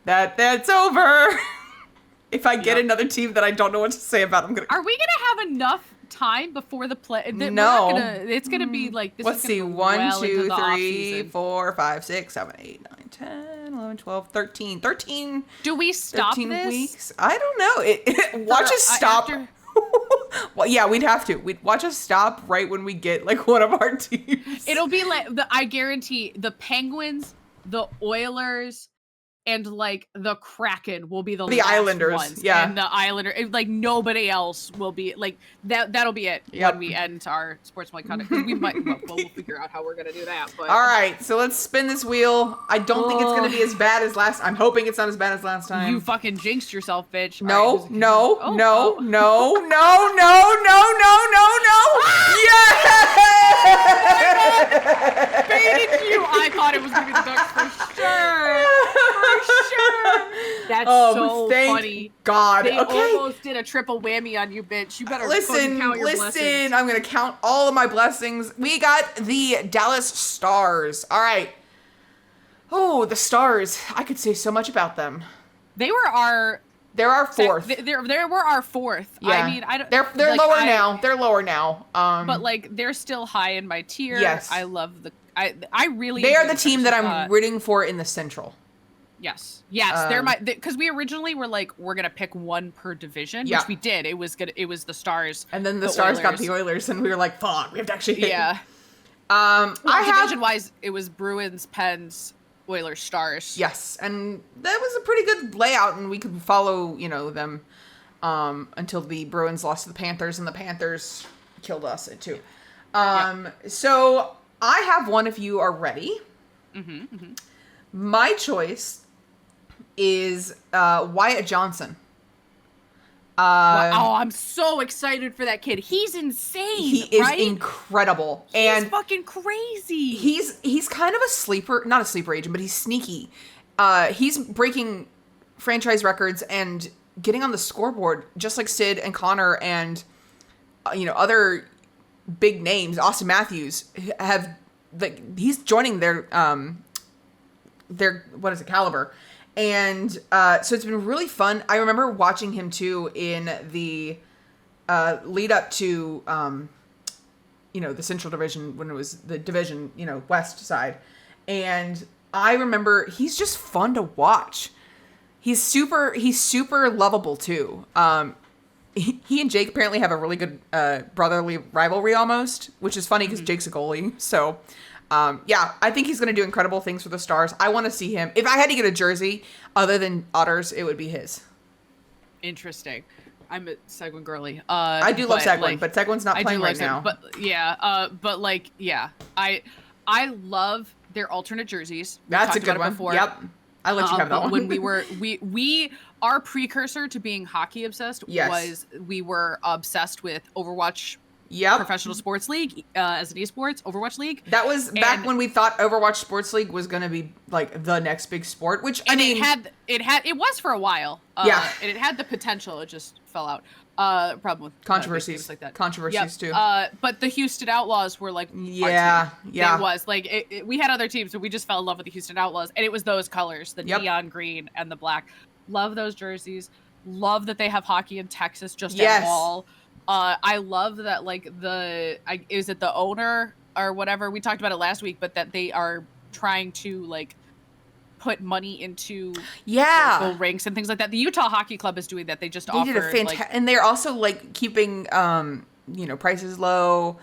that that's over. If I get another team that I don't know what to say about, I'm gonna. Are we gonna have enough time before the play? No. It's gonna be like this. Let's see. 1, 2, 3, 4, 5, 6, 7, 8, 9, 10, 11, 12, 13. 13. Do we stop 13 this? weeks? I don't know. Watch us stop. Well, yeah, we'd have to. We'd watch us stop right when we get like one of our teams. It'll be like I guarantee the Penguins, the Oilers, and like the Kraken will be the Islanders ones, yeah, and the Islander, like nobody else will be like that'll be it when we end our sportsmanlike conduct, because we might we'll figure out how we're gonna do that. But all right, so let's spin this wheel. I don't think it's gonna be as bad as last. I'm hoping it's not as bad as last time. You fucking jinxed yourself, bitch. No, right, no, no, no, no, no, no. Yeah! Baited you. I thought it was gonna be the Ducks for sure. For sure. That's so funny. God. They almost did a triple whammy on you, bitch. You better fucking count your blessings. I'm gonna count all of my blessings. We got the Dallas Stars. All right. Oh, the Stars. I could say so much about them. They're our fourth. They were our fourth. Yeah. I mean, I don't. They're like, lower now. They're lower now. But like, they're still high in my tier. Yes. I love I really. They are the team that I'm rooting for in the Central. Yes. They're because we originally were like, we're gonna pick one per division, which we did. It was the Stars, and then the Stars got the Oilers, and we were like, fuck, we have to actually hit. Yeah. Division wise, it was Bruins, Pens, Oilers, Stars. Yes, and that was a pretty good layout, and we could follow, them until the Bruins lost to the Panthers, and the Panthers killed us too. So I have one if you are ready. My choice is Wyatt Johnson. Wow, I'm so excited for that kid. He's insane. He is incredible. He's fucking crazy. He's kind of a sleeper, not a sleeper agent, but he's sneaky. He's breaking franchise records and getting on the scoreboard, just like Sid and Connor and other big names. Austin Matthews he's joining their caliber. And so it's been really fun. I remember watching him too in the lead up to the Central Division, when it was the division, West side. And I remember he's just fun to watch. He's super lovable too. He and Jake apparently have a really good brotherly rivalry almost, which is funny because Jake's a goalie. So I think he's going to do incredible things for the Stars. I want to see him. If I had to get a jersey other than Otters, it would be his. Interesting. I'm a Seguin girly. I do love Seguin, but Seguin's not playing right now. But I love their alternate jerseys. That's a good one. Yep. I let you have that one. When our precursor to being hockey obsessed was we were obsessed with Overwatch. Yep. Professional Sports League as an esports Overwatch League. That was back when we thought Overwatch Sports League was going to be like the next big sport, which it was for a while. And it had the potential. It just fell out. Problem with controversies like that. Controversies too. But the Houston Outlaws were like yeah. It was like we had other teams, but we just fell in love with the Houston Outlaws, and it was those colors, the neon green and the black. Love those jerseys. Love that they have hockey in Texas just at all. I love that, like, is it the owner or whatever? We talked about it last week, but that they are trying to, like, put money into local rinks and things like that. The Utah Hockey Club is doing that. They did a fantastic, and they're also, like, keeping, prices low.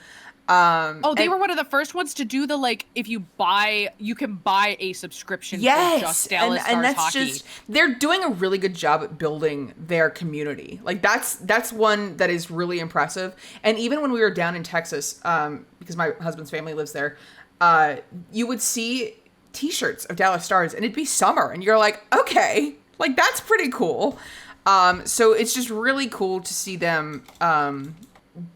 They were one of the first ones to do the, like, if you can buy a subscription for just Dallas Stars and that's hockey. They're doing a really good job at building their community. Like, that's one that is really impressive. And even when we were down in Texas, because my husband's family lives there, you would see t-shirts of Dallas Stars, and it'd be summer, and you're like, okay, like, that's pretty cool. So it's just really cool to see them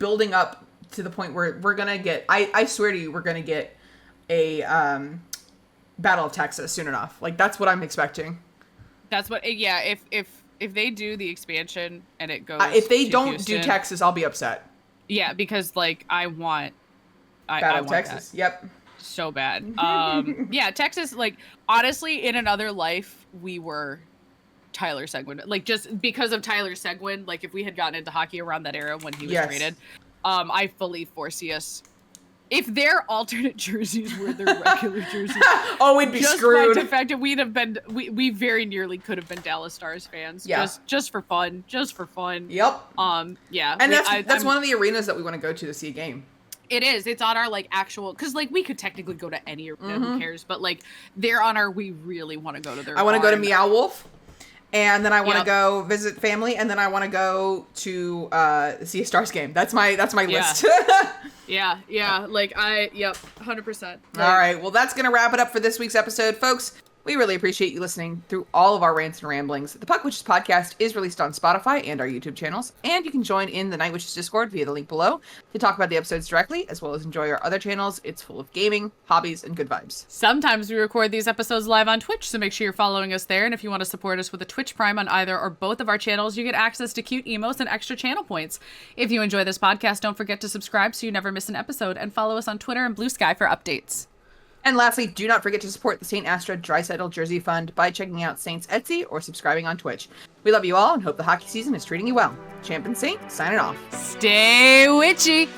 building up to the point where we're gonna get, I swear to you, we're gonna get a Battle of Texas soon enough. Like, that's what I'm expecting. That's what, if they do the expansion and it goes if they don't Houston, do Texas, I'll be upset. Yeah, because, like, I want Battle of Texas. That. Yep. So bad. Texas, like, honestly, in another life, we were Tyler Seguin. Like, just because of Tyler Seguin, like, if we had gotten into hockey around that era when he was traded, I fully foresee us. If their alternate jerseys were their regular jerseys, we'd be screwed. Just by the fact that we'd have been, we very nearly could have been Dallas Stars fans. Yeah. Just for fun. Yep. Yeah. And that's one of the arenas that we want to go to see a game. It is. It's on our like actual, because like we could technically go to any arena, who cares? But like they're on our, we really want to go to their. I want to go to Meow Wolf, and then I want to go visit family, and then I want to go to see a Stars game. That's my list. Yeah. Like 100%. All right. Well, that's gonna wrap it up for this week's episode, folks. We really appreciate you listening through all of our rants and ramblings. The Puck Witches podcast is released on Spotify and our YouTube channels, and you can join in the Night Witches Discord via the link below to talk about the episodes directly, as well as enjoy our other channels. It's full of gaming, hobbies, and good vibes. Sometimes we record these episodes live on Twitch, so make sure you're following us there. And if you want to support us with a Twitch Prime on either or both of our channels, you get access to cute emotes and extra channel points. If you enjoy this podcast, don't forget to subscribe so you never miss an episode, and follow us on Twitter and Blue Sky for updates. And lastly, do not forget to support the St. Astra Dreisaitl Jersey Fund by checking out Saint's Etsy or subscribing on Twitch. We love you all and hope the hockey season is treating you well. Champ and Saint, signing off. Stay witchy!